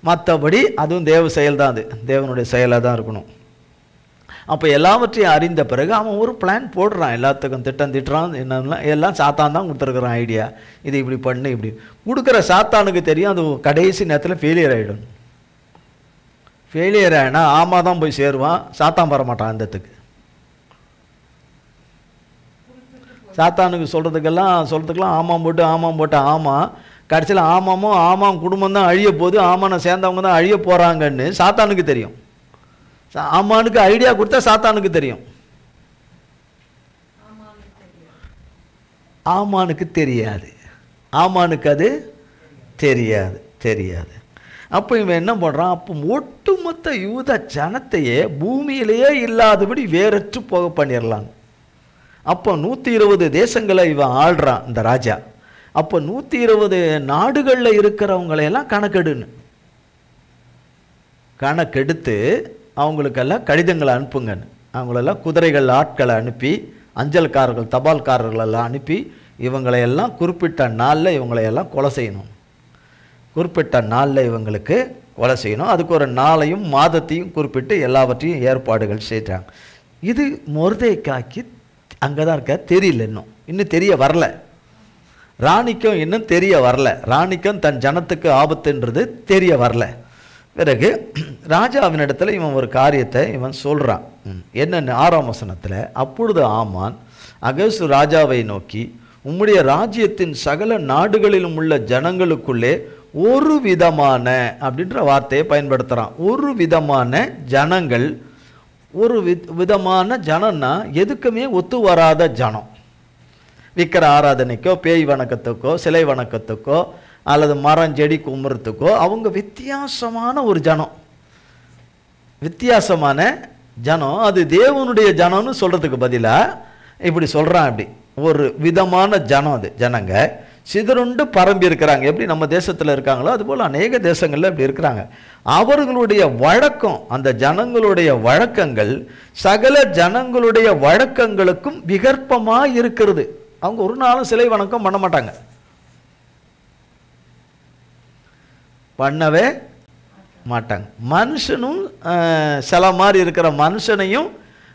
மற்றபடி அதுவும் தேவ செயல் தான், அது தேவனுடைய செயலாக தான் இருக்கணும். அப்போ எல்லாவற்றையும் அறிந்த பிறகு அவன் ஒரு பிளான் போடுறான், எல்லாத்துக்கும் திட்டம் திட்டுறான். என்னெல்லாம் எல்லாம் சாத்தான் தான் கொடுத்துருக்குறான் ஐடியா. இது இப்படி பண்ணு, இப்படி கொடுக்குற சாத்தானுக்கு தெரியும் அது கடைசி நேரத்தில் ஃபெயிலியர் ஆகிடும். ஃபெயிலியர் ஆகினா ஆமாம் தான் போய் சேருவான், சாத்தான் வரமாட்டான். அந்தத்துக்கு சாத்தானுக்கு சொல்கிறதுக்கெல்லாம் ஆமாம் போட்டு ஆமாம். கடைசியில் ஆமாம் குடும்பம் தான் அழிய போகுது, ஆமானை சேர்ந்தவங்க தான் அழிய போகிறாங்கன்னு சாத்தானுக்கு தெரியும். ஆமானுக்கு ஐடியா கொடுத்தா சாத்தானுக்கு தெரியும், ஆமானுக்கு தெரியாது. ஆமானுக்கு அது தெரியாது. அப்போ இவன் என்ன பண்ணுறான், அப்போ ஒட்டுமொத்த யூத ஜனத்தையே பூமியிலேயே இல்லாதபடி வேறற்று போக பண்ணிடலாம். அப்போ 120 தேசங்களை இவன் ஆள்றான் இந்த ராஜா. அப்போ 120 நாடுகளில் இருக்கிறவங்களையெல்லாம் கணக்கெடுத்து அவங்களுக்கெல்லாம் கடிதங்களை அனுப்புங்கன்னு, அவங்களெல்லாம் குதிரைகள் ஆட்களை அனுப்பி, அஞ்சல்காரர்கள் தபால்காரர்களெல்லாம் அனுப்பி இவங்களையெல்லாம் குறிப்பிட்ட நாளில் இவங்களையெல்லாம் கொலை செய்யணும். குறிப்பிட்ட நாளில் இவங்களுக்கு கொலை செய்யணும். அதுக்கு ஒரு நாளையும் மாதத்தையும் குறிப்பிட்டு எல்லாவற்றையும் ஏற்பாடுகள் செய்கிறாங்க. இது மொர்தெகாய்க்கு அங்கே தான் இருக்க, தெரியல, இன்னும் தெரிய வரல. ராணிக்கும் இன்னும் தெரிய வரல. ராணிக்கும் தன் ஜனத்துக்கு ஆபத்துன்றது தெரிய வரல. பிறகு ராஜாவினிடத்தில் இவன் ஒரு காரியத்தை இவன் சொல்கிறான். என்னென்னு 6ஆம் வசனத்தில், அப்பொழுது ஆமான் அகசு ராஜாவை நோக்கி, உம்முடைய ராஜ்யத்தின் சகல நாடுகளிலும் உள்ள ஜனங்களுக்குள்ளே ஒரு விதமான அப்படின்ற வார்த்தையை பயன்படுத்துகிறான். ஒரு விதமான ஜனங்கள், ஒரு விதமான ஜனம்னா எதுக்குமே ஒத்து வராத ஜனம். விக்கிர ஆராதனைக்கோ பேய் வணக்கத்துக்கோ சிலை வணக்கத்துக்கோ அல்லது மரம் செடி கும்புறத்துக்கோ அவங்க வித்தியாசமான ஒரு ஜனம், வித்தியாசமான ஜனம். அது தேவனுடைய ஜனம்னு சொல்கிறதுக்கு பதிலாக இப்படி சொல்கிறான். அப்படி ஒரு விதமான ஜனம், அது ஜனங்க சிதறுண்டு பரம்பி இருக்கிறாங்க. எப்படி நம்ம தேசத்தில் இருக்காங்களோ அதுபோல் அநேக தேசங்களில் இப்படி இருக்கிறாங்க. அவர்களுடைய வழக்கம், அந்த ஜனங்களுடைய வழக்கங்கள் சகல ஜனங்களுடைய வழக்கங்களுக்கும் விகற்பமாக இருக்கிறது. அவங்க ஒரு நாளும் சிலை வணக்கம் பண்ண மாட்டாங்க, பண்ணவே மாட்டாங்க. மனுஷனும் சில மாதிரி இருக்கிற மனுஷனையும்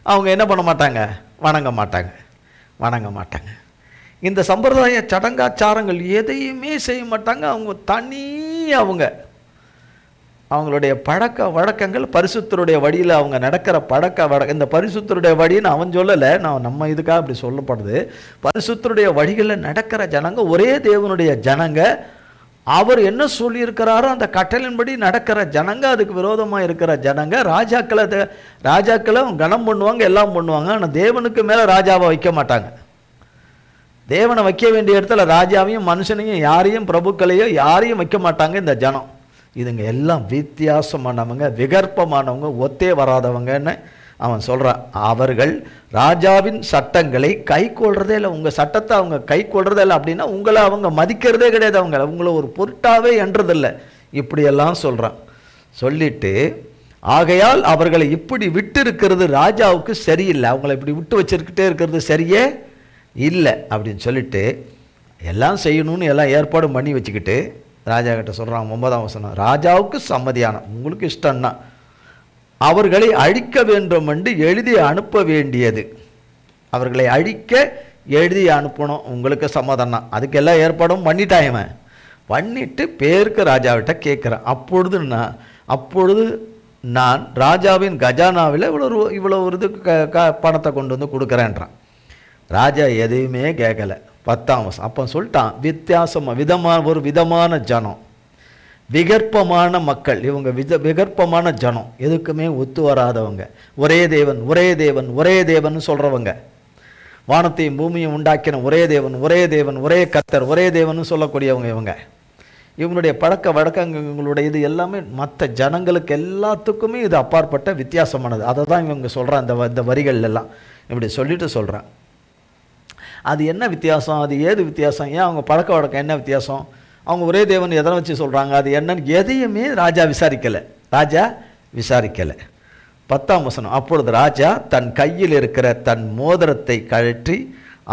அவங்க என்ன பண்ண மாட்டாங்க, வணங்க மாட்டாங்க. இந்த சம்பிரதாய சடங்காச்சாரங்கள் எதையுமே செய்ய மாட்டாங்க. அவங்க தனி, அவங்களுடைய பழக்க வழக்கங்கள் பரிசுத்தருடைய வழியில் அவங்க நடக்கிற இந்த பரிசுத்தருடைய வழின்னு அவன் சொல்லலை, நம்ம இதுக்காக அப்படி சொல்லப்படுது. பரிசுத்தருடைய வழிகளில் நடக்கிற ஜனங்க ஒரே தேவனுடைய ஜனங்க. அவர் என்ன சொல்லியிருக்கிறாரோ அந்த கட்டளின்படி நடக்கிற ஜனங்க, அதுக்கு விரோதமாக இருக்கிற ஜனங்க. ராஜாக்களை கனம் பண்ணுவாங்க, எல்லாம் பண்ணுவாங்க. ஆனால் தேவனுக்கு மேலே ராஜாவை வைக்க மாட்டாங்க. தேவனை வைக்க வேண்டிய இடத்துல ராஜாவையும் மனுஷனையும் யாரையும் பிரபுக்களையோ யாரையும் வைக்க மாட்டாங்க இந்த ஜனம். இதுங்க எல்லாம் வித்தியாசமானவங்க, விகற்பமானவங்க, ஒத்தே வராதவங்கன்னு அவன் சொல்கிறான். அவர்கள் ராஜாவின் சட்டங்களை கை கொள்றதே இல்லை. உங்கள் சட்டத்தை அவங்க கை கொள்றதே இல்லை அப்படின்னா உங்களை அவங்க மதிக்கிறதே கிடையாது, உங்களை ஒரு பொருட்டாவே என்றதில்லை. இப்படியெல்லாம் சொல்கிறான். சொல்லிட்டு, ஆகையால் அவர்களை இப்படி விட்டு இருக்கிறது ராஜாவுக்கு சரியில்லை, அவங்களை இப்படி விட்டு வச்சுருக்கிட்டே இருக்கிறது சரியே இல்லை அப்படின்னு சொல்லிட்டு எல்லாம் செய்யணும்னு எல்லாம் ஏற்பாடு பண்ணி வச்சுக்கிட்டு ராஜா கிட்ட சொல்கிறான். 9ஆம் வசனம், ராஜாவுக்கு சம்மதியான, உங்களுக்கு இஷ்டம்னா அவர்களை அழிக்க வேண்டும் என்று எழுதி அனுப்ப வேண்டியது. அவர்களை அழிக்க எழுதி அனுப்பணும், உங்களுக்கு சம்மதம்னா. அதுக்கு எல்லா ஏற்பாடும் பண்ணிட்டாயவன். பண்ணிட்டு பேருக்கு ராஜாவிட்ட கேட்குறேன். அப்பொழுது நான் ராஜாவின் கஜானாவில் இவ்வளோ இது பணத்தை கொண்டு வந்து கொடுக்குறேன்றான். ராஜா எதையுமே கேட்கலை. 10ஆம் வசனம், அப்போ சொல்லிட்டான், ஒரு விதமான ஜனம், விகற்பமான மக்கள். இவங்க விகற்பமான ஜனம், எதுக்குமே ஒத்து வராதவங்க. ஒரே தேவன் சொல்கிறவங்க. வானத்தையும் பூமியும் உண்டாக்கின ஒரே தேவன், ஒரே கர்த்தர், ஒரே தேவன் சொல்லக்கூடியவங்க இவங்க. இவங்களுடைய பழக்க வழக்கங்களுடைய இது எல்லாமே மற்ற ஜனங்களுக்கு எல்லாத்துக்குமே இது அப்பாற்பட்ட வித்தியாசமானது. அதை தான் இவங்க சொல்கிறான் இந்த வரிகள் எல்லாம். இப்படி சொல்லிட்டு சொல்கிறான். அது என்ன வித்தியாசம், அது ஏது வித்தியாசம், ஏன் அவங்க பழக்க வழக்கம் என்ன வித்தியாசம், அவங்க ஒரே தேவன் எதனை வச்சு சொல்கிறாங்க, அது என்னன்னு எதையுமே ராஜா விசாரிக்கலை. 10ஆம் வசனம், அப்பொழுது ராஜா தன் கையில் இருக்கிற தன் மோதிரத்தை கழற்றி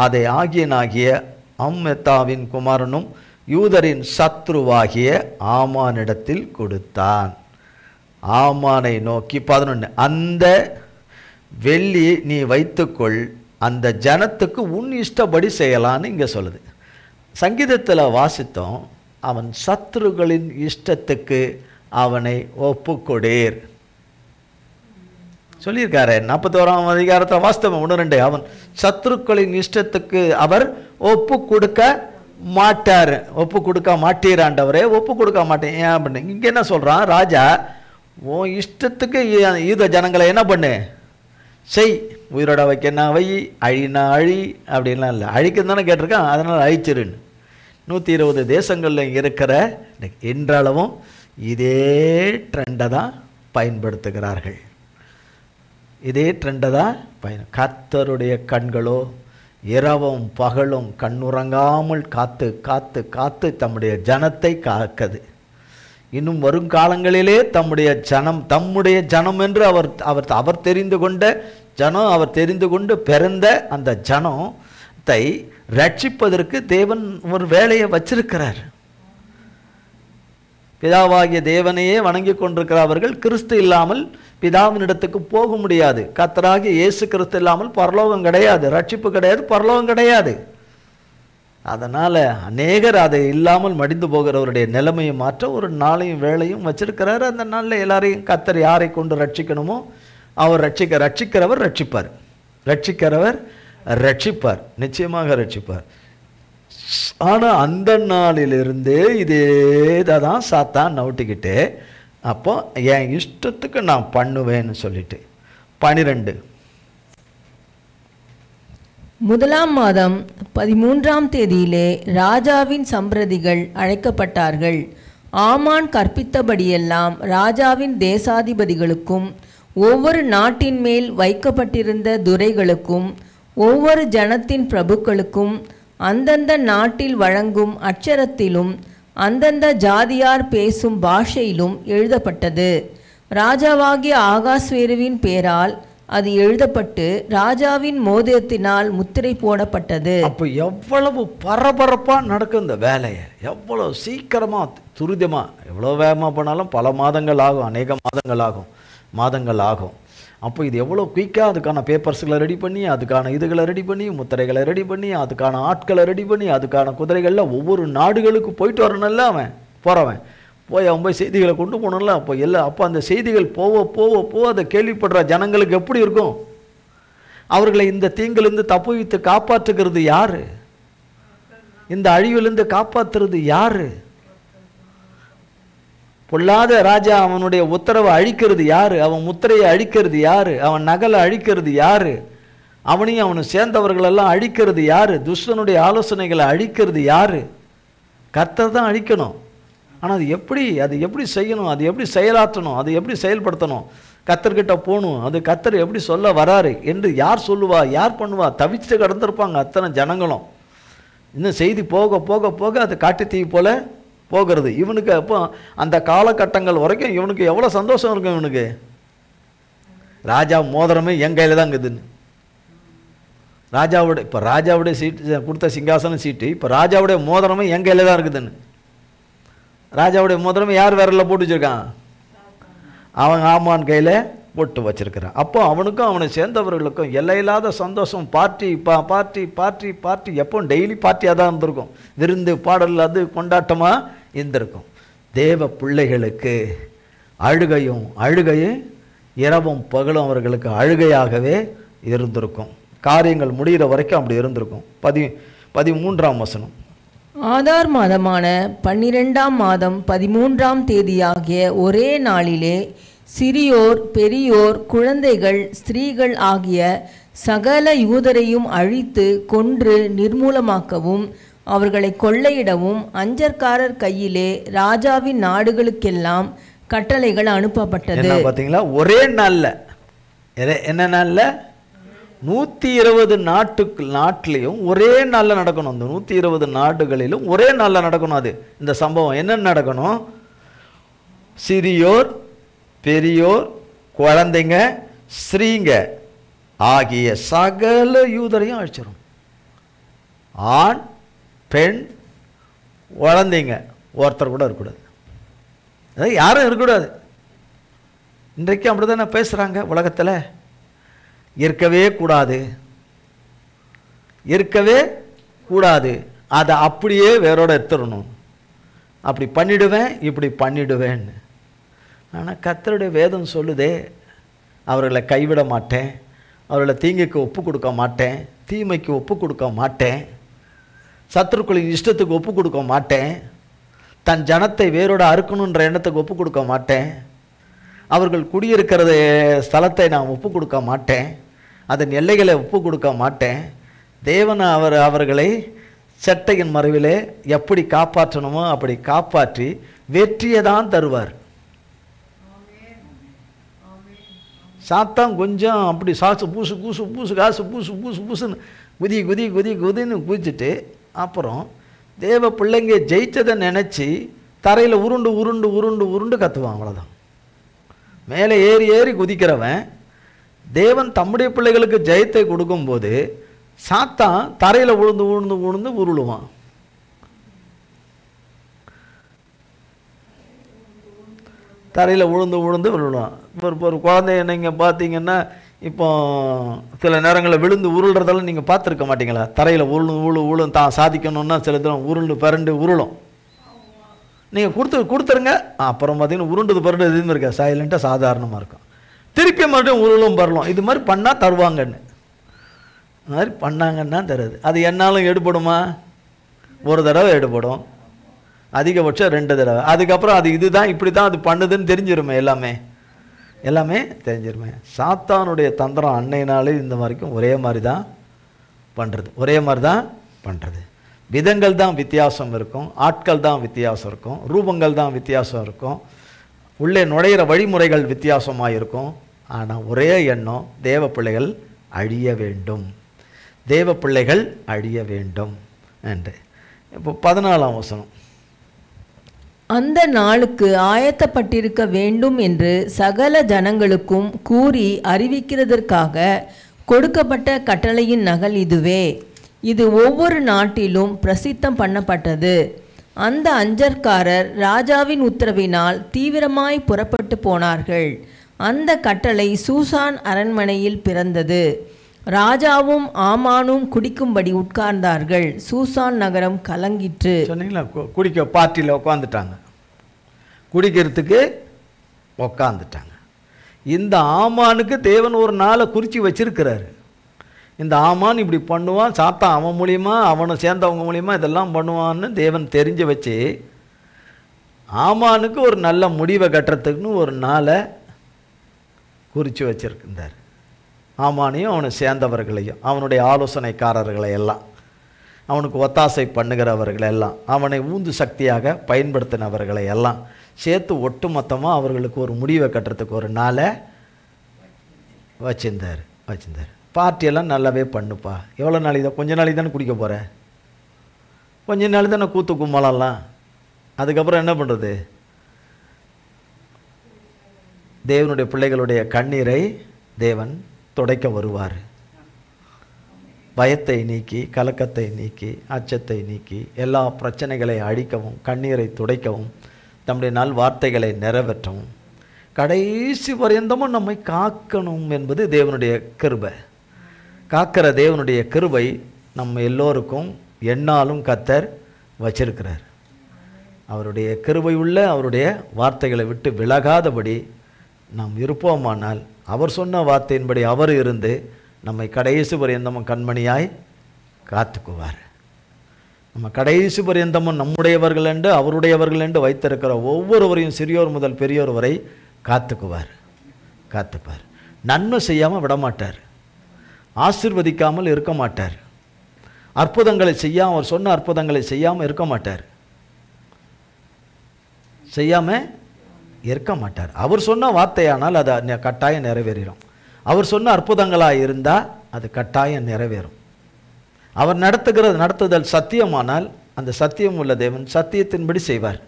அதை ஆகிய அம்மெத்தாவின் குமாரனும் யூதரின் சத்ருவாகிய ஆமானிடத்தில் கொடுத்தான். ஆமானை நோக்கி 11, அந்த வெள்ளியை நீ வைத்துக்கொள், அந்த ஜனத்துக்கு உன் இஷ்டப்படி செய்யலான்னு இங்கே சொல்லுது. சங்கீதத்தில் வாசித்தோம், அவன் சத்ருகளின் இஷ்டத்துக்கு அவனை ஒப்புக்கொடீர். சொல்லியிருக்காரு. 41ஆம் அதிகாரத்தில் வாஸ்தவம் 1-2. அவன் சத்துருக்களின் இஷ்டத்துக்கு அவர் ஒப்பு கொடுக்க மாட்டார். ஒப்பு கொடுக்க மாட்டீராண்டவரே, ஒப்பு கொடுக்க மாட்டேன். ஏன் அப்படின்னு இங்கே என்ன சொல்கிறான்? ராஜா உன் இஷ்டத்துக்கு யூத ஜனங்களை என்ன பண்ணு, செய், உயிரோட வைக்கனா வை, அழினா அழி அப்படின்லாம் இல்லை. அழிக்குன்னு தானே கேட்டிருக்கான், அதனால் அழிச்சிருன்னு. 120 தேசங்களில் இருக்கிற இன்றளவும் இதே ட்ரெண்டை தான் பயன்படுத்துகிறார்கள். இதே ட்ரெண்டை தான் கர்த்தருடைய கண்களோ இரவும் பகலும் கண்ணுறங்காமல் காத்து காத்து காத்து தம்முடைய ஜனத்தை காக்குது. இன்னும் வருங்காலங்களிலே தம்முடைய ஜனம் என்று அவர் தெரிந்து கொண்ட ஜனம், அவர் தெரிந்து கொண்டு பிறந்த அந்த ஜனத்தை ரட்சிப்பதற்கு தேவன் ஒரு வேலையை வச்சிருக்கிறார். பிதாவாகிய தேவனையே வணங்கி கொண்டிருக்கிறவர்கள் கிறிஸ்து இல்லாமல் பிதாவினிடத்துக்கு போக முடியாது. கர்த்தராகிய இயேசு கிறிஸ்து இல்லாமல் பரலோகம் கிடையாது, ரட்சிப்பு கிடையாது, பரலோகம் கிடையாது. அதனால் அநேகர் அதை இல்லாமல் மடிந்து போகிறவருடைய நிலைமையை மாற்ற ஒரு நாளையும் வேலையும் வச்சிருக்கிறார். அந்த நாளில் எல்லாரையும் கர்த்தர் யாரை கொண்டு ரட்சிக்கணுமோ அவர் ரட்சிக்கிறவர் ரட்சிப்பார், ரட்சிக்கிறவர் ரட்சிப்பார், நிச்சயமாக ரட்சிப்பார். ஆனால் அந்த நாளிலிருந்து இதே தான் சாத்தான் நவுட்டிக்கிட்டு அப்போ என் இஷ்டத்துக்கு நான் பண்ணுவேன்னு சொல்லிட்டு 12 முதலாம் மாதம் 13ஆம் தேதியிலே ராஜாவின் சம்பிரதிகள் அழைக்கப்பட்டார்கள். ஆமான் கற்பித்தபடியெல்லாம் ராஜாவின் தேசாதிபதிகளுக்கும் ஒவ்வொரு நாட்டின் மேல் வைக்கப்பட்டிருந்த துரைகளுக்கும் ஒவ்வொரு ஜனத்தின் பிரபுக்களுக்கும் அந்தந்த நாட்டில் வழங்கும் அட்சரத்திலும் அந்தந்த ஜாதியார் பேசும் பாஷையிலும் எழுதப்பட்டது. ராஜாவாகிய ஆகாஸ்வேருவின் பேரால் அது எழுதப்பட்டு ராஜாவின் மோதிரத்தினால் முத்திரை போடப்பட்டது. அப்போ எவ்வளவு பரபரப்பாக நடக்கும் இந்த வேலையை, எவ்வளோ சீக்கிரமாக துரிதமாக, எவ்வளோ வேகமாக போனாலும் பல மாதங்கள் ஆகும், அநேக மாதங்கள் ஆகும். அப்போ இது எவ்வளோ குயிக்காக அதுக்கான பேப்பர்ஸ்களை ரெடி பண்ணி, அதுக்கான இதுகளை ரெடி பண்ணி, முத்திரைகளை ரெடி பண்ணி, அதுக்கான ஆட்களை ரெடி பண்ணி, அதுக்கான குதிரைகளில் ஒவ்வொரு நாடுகளுக்கு போயிட்டு வரணும்ல அவன் போகிறவன் அவன் போய் செய்திகளை கொண்டு போகணும்ல. அப்போ அந்த செய்திகள் போக அதை கேள்விப்படுற ஜனங்களுக்கு எப்படி இருக்கும்? அவர்களை இந்த தீங்கிலிருந்து தப்புவித்து காப்பாற்றுகிறது யாரு? இந்த அழிவிலிருந்து காப்பாற்றுறது யாரு? பொல்லாத ராஜா அவனுடைய உத்தரவை அழிக்கிறது யாரு? அவன் முத்திரையை அழிக்கிறது யாரு? அவன் நகலை அழிக்கிறது யாரு? அவனையும் அவனை சேர்ந்தவர்களெல்லாம் அழிக்கிறது யாரு? துஷ்டனுடைய ஆலோசனைகளை அழிக்கிறது யாரு? கர்த்தர் தான் அழிக்கணும். ஆனால் அது எப்படி செய்யணும், அது எப்படி செயலாற்றணும், அது எப்படி செயல்படுத்தணும், கர்த்தர்கிட்ட போகணும், அது கர்த்தர் எப்படி சொல்ல வராரு என்று யார் சொல்லுவா, யார் பண்ணுவா? தவிச்சு கடந்திருப்பாங்க அத்தனை ஜனங்களும். இன்னும் செய்தி போக அது காட்டு தீ போல போகிறது. இவனுக்கு அப்போ அந்த காலகட்டங்கள் வரைக்கும் இவனுக்கு எவ்வளோ சந்தோஷம் இருக்கும். இவனுக்கு ராஜா மோதிரமே என் கையில் தான் இருக்குதுன்னு, ராஜாவுடைய சீட்டு கொடுத்த சிங்காசனம் சீட்டு, இப்போ ராஜாவுடைய மோதிரமே என் கையில் தான் இருக்குதுன்னு. ராஜாவுடைய மோதிரமே யார் விரலில் போட்டு வச்சுருக்கான்? அவன் ஆமான் கையில் போட்டு வச்சிருக்கிறான். அப்போ அவனுக்கும் அவனை சேர்ந்தவர்களுக்கும் எல்லையில்லாத சந்தோஷம். பார்ட்டி எப்போ டெய்லி பார்ட்டியாக தான் இருந்திருக்கும். விருந்து பாடல் அது கொண்டாட்டமாக இருந்திருக்கும். தேவ பிள்ளைகளுக்கு அழுகையும் இரவும் பகலும் அவர்களுக்கு அழுகையாகவே இருந்திருக்கும். காரியங்கள் முடிகிற வரைக்கும் அப்படி இருந்திருக்கும். 13ஆம் வசனம். ஆதார் மாதமான 12ஆம் மாதம் 13ஆம் தேதியாகிய ஒரே நாளிலே சிறியோர் பெரியோர் குழந்தைகள் ஸ்திரீகள் ஆகிய சகல யூதரையும் அழித்து கொன்று நிர்மூலமாக்கவும் அவர்களை கொள்ளையிடவும் அஞ்சற்காரர் கையிலே ராஜாவின் நாடுகளுக்கெல்லாம் கட்டளைகள் அனுப்பப்பட்டது. பார்த்தீங்களா? ஒரே நாள்ல, என்ன நாள்ல? 120 நாட்டிலையும் ஒரே நாளில் நடக்கணும். அந்த 120 நாடுகளிலும் ஒரே நாளில் நடக்கணும். அது இந்த சம்பவம் என்ன நடக்கணும்? சிறியோர் பெரியோர் குழந்தைங்க ஸ்ரீங்க ஆகிய சகல யூதரையும் அழிச்சிடும். ஆண் பெண் குழந்தைங்க ஒருத்தர் கூட இருக்கக்கூடாது, அதாவது யாரும் இருக்கக்கூடாது. இன்றைக்கு அப்படி தானே பேசுகிறாங்க உலகத்தில். இருக்கவே கூடாது, அதை அப்படியே வேரோட எடுத்துடணும். அப்படி பண்ணிடுவேன், இப்படி பண்ணிடுவேன்னு. ஆனால் கர்த்தருடைய வேதம் சொல்லுதே, அவர்களை கைவிட மாட்டேன், அவர்களை தீங்குக்கு ஒப்பு கொடுக்க மாட்டேன், தீமைக்கு ஒப்பு கொடுக்க மாட்டேன், சத்துருக்களின் இஷ்டத்துக்கு ஒப்பு கொடுக்க மாட்டேன், தன் ஜனத்தை வேரோட அறுக்கணுன்ற எண்ணத்துக்கு ஒப்பு கொடுக்க மாட்டேன், அவர்கள் குடியிருக்கிறது ஸ்தலத்தை நான் ஒப்பு கொடுக்க மாட்டேன், அதன் எல்லைகளை ஒப்பு கொடுக்க மாட்டேன். தேவன் அவர்களை சட்டையின் மறைவிலே எப்படி காப்பாற்றணுமோ அப்படி காப்பாற்றி வெற்றியை தான் தருவார். சாத்தான் கொஞ்சம் அப்படி சாசு பூசு பூசு பூசு காசு பூசு பூசு பூசுன்னு குதி குதி குதி குதின்னு குதிச்சுட்டு அப்புறம் தேவ பிள்ளைங்க ஜெயிச்சதை நினச்சி தரையில் உருண்டு உருண்டு உருண்டு உருண்டு கத்துவான். அவ்வளோதான். மேலே ஏறி ஏறி குதிக்கிறவன் தேவன் தம்முடைய பிள்ளைகளுக்கு ஜெயத்தை கொடுக்கும்போது சாத்தான் தரையில் உழுந்து உழுந்து உழுந்து உருளுவான். தரையில் உழுந்து உழுந்து விழுவான். ஒரு குழந்தைய நீங்கள் பார்த்தீங்கன்னா இப்போ சில நேரங்களில் விழுந்து உருள்றதெல்லாம் நீங்கள் பார்த்துருக்க மாட்டீங்களா? தரையில் உருளும் தான் சாதிக்கணுன்னா சில தூரம் உருண்டு பரண்டு உருளும். நீங்கள் கொடுத்துருங்க, அப்புறம் பார்த்தீங்கன்னா உருண்டது பரண்டு எதுவுமே இருக்கா, சைலண்ட்டாக சாதாரணமாக இருக்கும். திருப்பி மறுபடியும் உருளும் பரலும். இது மாதிரி பண்ணால் தருவாங்கன்னு, அது மாதிரி பண்ணாங்கன்னா தருது. அது என்னாலும் எடுபடுமா? ஒரு தடவை எடுபடும், அதிகபட்சம் 2 தடவை. அதுக்கப்புறம் அது இதுதான் இப்படி தான் அது பண்ணுதுன்னு தெரிஞ்சிருமே, எல்லாமே தெரிஞ்சிருமே. சாத்தானுடைய தந்திரம் அன்னையினாலே இந்த மாதிரிக்கும் ஒரே மாதிரி தான் பண்ணுறது. விதங்கள் தான் வித்தியாசம் இருக்கும், ஆட்கள் தான் வித்தியாசம் இருக்கும், ரூபங்கள் தான் வித்தியாசம் இருக்கும், உள்ளே நுழையிற வழிமுறைகள் வித்தியாசமாக இருக்கும். ஆனால் ஒரே எண்ணம், தேவ பிள்ளைகள் அழிய வேண்டும், தேவ பிள்ளைகள் அழிய வேண்டும் என்று. இப்போ 14ஆம் வசனம். அந்த நாளுக்கு ஆயத்தப்பட்டிருக்க வேண்டும் என்று சகல ஜனங்களுக்கும் கூறி அறிவிக்கிறதற்காக கொடுக்கப்பட்ட கட்டளையின் நகல் இதுவே. இது ஒவ்வொரு நாட்டிலும் பிரசித்தம் பண்ணப்பட்டது. அந்த அஞ்சற்காரர் ராஜாவின் உத்தரவினால் தீவிரமாய் புறப்பட்டு போனார்கள். அந்த கட்டளை சூசான் அரண்மனையில் பிறந்தது. ராஜாவும் ஆமானும் குடிக்கும்படி உட்கார்ந்தார்கள். சூசான் நகரம் கலங்கிற்று. சொன்னீங்களா? குடிக்க பார்ட்டியில் உட்காந்துட்டாங்க, குடிக்கிறதுக்கு உட்காந்துட்டாங்க. இந்த ஆமானுக்கு தேவன் ஒரு நாளை குறித்து வச்சிருக்கிறாரு. இந்த ஆமான் இப்படி பண்ணுவான், சாத்தான் அவன் மூலியமா அவனை சேர்ந்தவங்க மூலியமா இதெல்லாம் பண்ணுவான்னு தேவன் தெரிஞ்சு வச்சு ஆமானுக்கு ஒரு நல்ல முடிவை கட்டுறதுக்குன்னு ஒரு நாளை குறித்து வச்சிருந்தார். ஆமானையும் அவனை சேர்ந்தவர்களையும் அவனுடைய ஆலோசனைக்காரர்களை எல்லாம், அவனுக்கு ஒத்தாசை பண்ணுகிறவர்களை எல்லாம், அவனை உந்து சக்தியாக பயன்படுத்தினவர்களை எல்லாம் சேர்த்து ஒட்டுமொத்தமாக அவர்களுக்கு ஒரு முடிவை கட்டுறதுக்கு ஒரு நாளை வச்சிருந்தார். பார்ட்டியெல்லாம் நல்லாவே பண்ணுப்பா. எவ்வளோ நாளைக்கு தான்? கொஞ்ச நாளைக்கு தானே குடிக்க போகிற, கொஞ்ச நாள் தானே கூத்து கும்பலாம். அதுக்கப்புறம் என்ன பண்ணுறது? தேவனுடைய பிள்ளைகளுடைய கண்ணீரை தேவன் துடைக்க வருவார். பயத்தை நீக்கி, கலக்கத்தை நீக்கி, அச்சத்தை நீக்கி, எல்லா பிரச்சனைகளை அழிக்கவும், கண்ணீரை துடைக்கவும், தம்முடைய நல் வார்த்தைகளை நிறைவேற்றவும், கடைசி பரியந்தமும் நம்மை காக்கணும் என்பது தேவனுடைய கிருபை. காக்கிற தேவனுடைய கிருபை நம்ம எல்லோருக்கும் எந்நாளும் கர்த்தர் வச்சிருக்கிறார். அவருடைய கிருபை உள்ள அவருடைய வார்த்தைகளை விட்டு விலகாதபடி நாம் இருப்போமானால், அவர் சொன்ன வார்த்தையின்படி அவர் இருந்து நம்மை கடைசி பரியந்தமும் கண்மணியாய் காத்துக்குவார். நம்ம கடைசி பரியந்தமும் நம்முடையவர்கள் என்று அவருடையவர்கள் என்று வைத்திருக்கிற ஒவ்வொருவரையும் சிறியோர் முதல் பெரியோர் வரை காத்துக்குவார். நன்மை செய்யாமல் விடமாட்டார், ஆசீர்வதிக்காமல் இருக்க மாட்டார், அற்புதங்களை செய்யாமல், அவர் சொன்ன அற்புதங்களை செய்யாமல் இருக்க மாட்டார், அவர் சொன்ன வார்த்தையானால் அது கட்டாயம் நிறைவேறும். அவர் சொன்ன அற்புதங்களாக இருந்தால் அது கட்டாயம் நிறைவேறும். அவர் நடத்துதல் சத்தியமானால் அந்த சத்தியம் உள்ள தேவன் சத்தியத்தின்படி செய்வார்.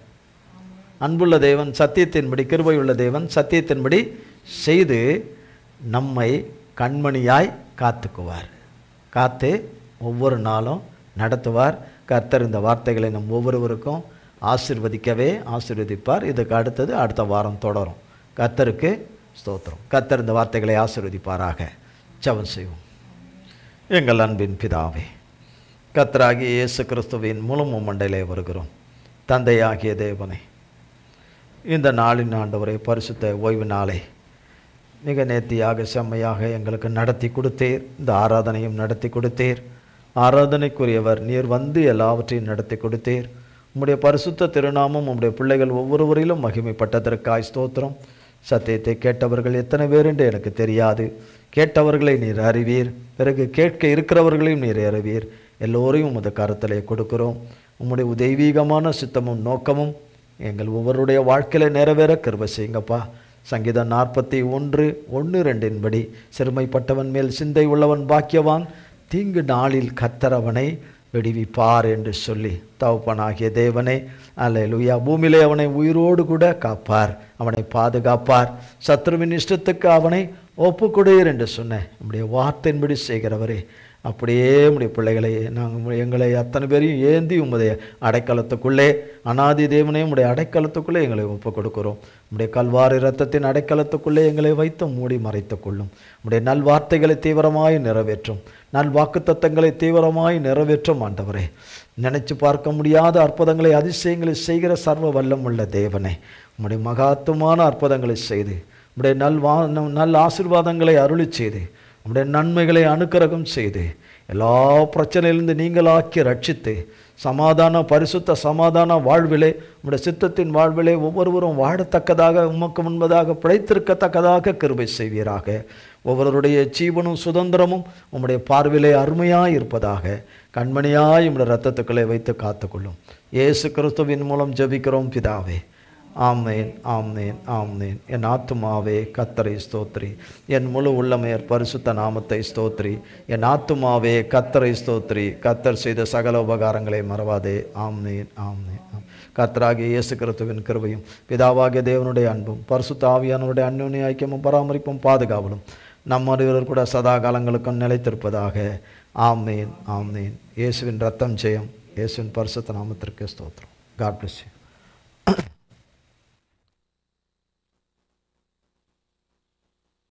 அன்புள்ள தேவன் சத்தியத்தின்படி, கிருபை உள்ள தேவன் சத்தியத்தின்படி செய்து நம்மை கண்மணியாய் காத்துக்குவார். காத்து ஒவ்வொரு நாளும் நடத்துவார். கர்த்தர் இந்த வார்த்தைகளை நம் ஒவ்வொருவருக்கும் ஆசீர்வதிப்பார். இதுக்கு அடுத்த வாரம் தொடரும். கர்த்தருக்கு ஸ்தோத்திரம். கர்த்தர் இந்த வார்த்தைகளை ஆசீர்வதிப்பாராக. ஜெபம் செய்வோம். எங்கள் அன்பின் பிதாவே, கர்த்தராகிய இயேசு கிறிஸ்துவின் மூலம் மண்டையிலே வருகிறோம். தந்தையாகிய தேவனே, இந்த நாளின் ஆண்டவரே, பரிசுத்த ஓய்வு நாளை மிக நேர்த்தியாக செம்மையாக எங்களுக்கு நடத்தி கொடுத்தீர். இந்த ஆராதனையும் நடத்தி கொடுத்தீர். ஆராதனைக்குரியவர் நீர் வந்து எல்லாவற்றையும் நடத்தி கொடுத்தீர். உம்முடைய பரிசுத்த திருநாமம் உம்முடைய பிள்ளைகள் ஒவ்வொருவரிலும் மகிமைப்பட்டதற்காய் ஸ்தோத்திரம். சத்தியத்தை கேட்டவர்கள் எத்தனை பேர் என்று எனக்கு தெரியாது. கேட்டவர்களை நீர் அறிவீர். பிறகு கேட்க இருக்கிறவர்களையும் நீர் அறிவீர். எல்லோரையும் உமது கரத்திலே கொடுக்கிறோம். உம்முடைய தெய்வீகமான சித்தமும் நோக்கமும் எங்கள் ஒவ்வொருடைய வாழ்க்கையில் நிறைவேற கிருபை செய்யுங்கப்பா. சங்கீதம் 41:1-2 படி சிறுமைப்பட்டவன் மேல் சிந்தை உள்ளவன் பாக்கியவான், தீங்கு நாளில் கர்த்தர் அவனை விடுவிப்பார் என்று சொல்லி தகப்பனாகிய தேவனே, அல்லேலூயா, பூமியிலே அவனை உயிரோடு கூட காப்பார், அவனை பாதுகாப்பார், சத்ருவின் இஷ்டத்துக்கு அவனை ஒப்புக்கொடுர் என்று சொன்னேன். நம்முடைய வார்த்தையின்படி செய்கிறவரே, அப்படியே உம்முடைய பிள்ளைகளை எங்களை அத்தனை பேரையும் ஏந்தி உம்முடைய அடைக்கலத்துக்குள்ளே, அநாதி தேவனே உம்முடைய அடைக்கலத்துக்குள்ளே எங்களை ஒப்புக் கொடுக்கிறோம். உம்முடைய கல்வாரி இரத்தத்தின் அடைக்கலத்துக்குள்ளே எங்களை வைத்து மூடி மறைத்துக் கொள்ளும். உம்முடைய நல்வார்த்தைகளை தீவிரமாய் நிறைவேற்றும், நல்வாக்குத்தத்தங்களை தீவிரமாய் நிறைவேற்றும் ஆண்டவரே. நினைச்சு பார்க்க முடியாத அற்புதங்களை அதிசயங்களை செய்கிற சர்வ வல்லம் உள்ள தேவனே, உம்முடைய மகத்துவமான அற்புதங்களை செய்து உம்முடைய நல் ஆசீர்வாதங்களை அருளி செய்து உம்முடைய நன்மைகளை அனுக்கிரகம் செய்து எல்லா பிரச்சனையிலிருந்து நீங்களாக்கி ரட்சித்து சமாதான பரிசுத்த சமாதான வாழ்விலே உம்முடைய சித்தத்தின் வாழ்விலே ஒவ்வொருவரும் வாழத்தக்கதாக உமக்கு முன்பதாக பிழைத்திருக்கத்தக்கதாக கிருபை செய்வீராக. ஒவ்வொருவருடைய ஜீவனும் சுதந்திரமும் உம்முடைய பார்வையிலே அருமையாய் இருப்பதாக கண்மணியாய் உம்முடைய இரத்தத்துக்களை வைத்து காத்துக்கொள்ளும். இயேசு கிறிஸ்துவின் மூலம் ஜெபிக்கிறோம் பிதாவே. ஆமேன், ஆமேன், ஆமேன். என் ஆத்துமாவே கர்த்தரை ஸ்தோத்ரி, என் முழு உள்ளமையர் பரிசுத்த நாமத்தை ஸ்தோத்ரி. என் ஆத்துமாவே கர்த்தரை ஸ்தோத்ரி, கர்த்தர் செய்த சகல உபகாரங்களை மறவாதே. ஆமேன், ஆமேன். கர்த்தராகிய இயேசு கிறிஸ்துவின் கிருபையும் பிதாவாகிய தேவனுடைய அன்பும் பரிசுத்த ஆவியானவருடைய அந்யோன்ய ஐக்கியமும் பராமரிப்பும் பாதுகாவலும் நம்ம இருவர் கூட சதா காலங்களுக்கும் நிலைத்திருப்பதாக. ஆமேன், ஆமேன். இயேசுவின் ரத்தம் ஜெயம். இயேசுவின் பரிசுத்த நாமத்திற்கு ஸ்தோத்திரம். God bless you.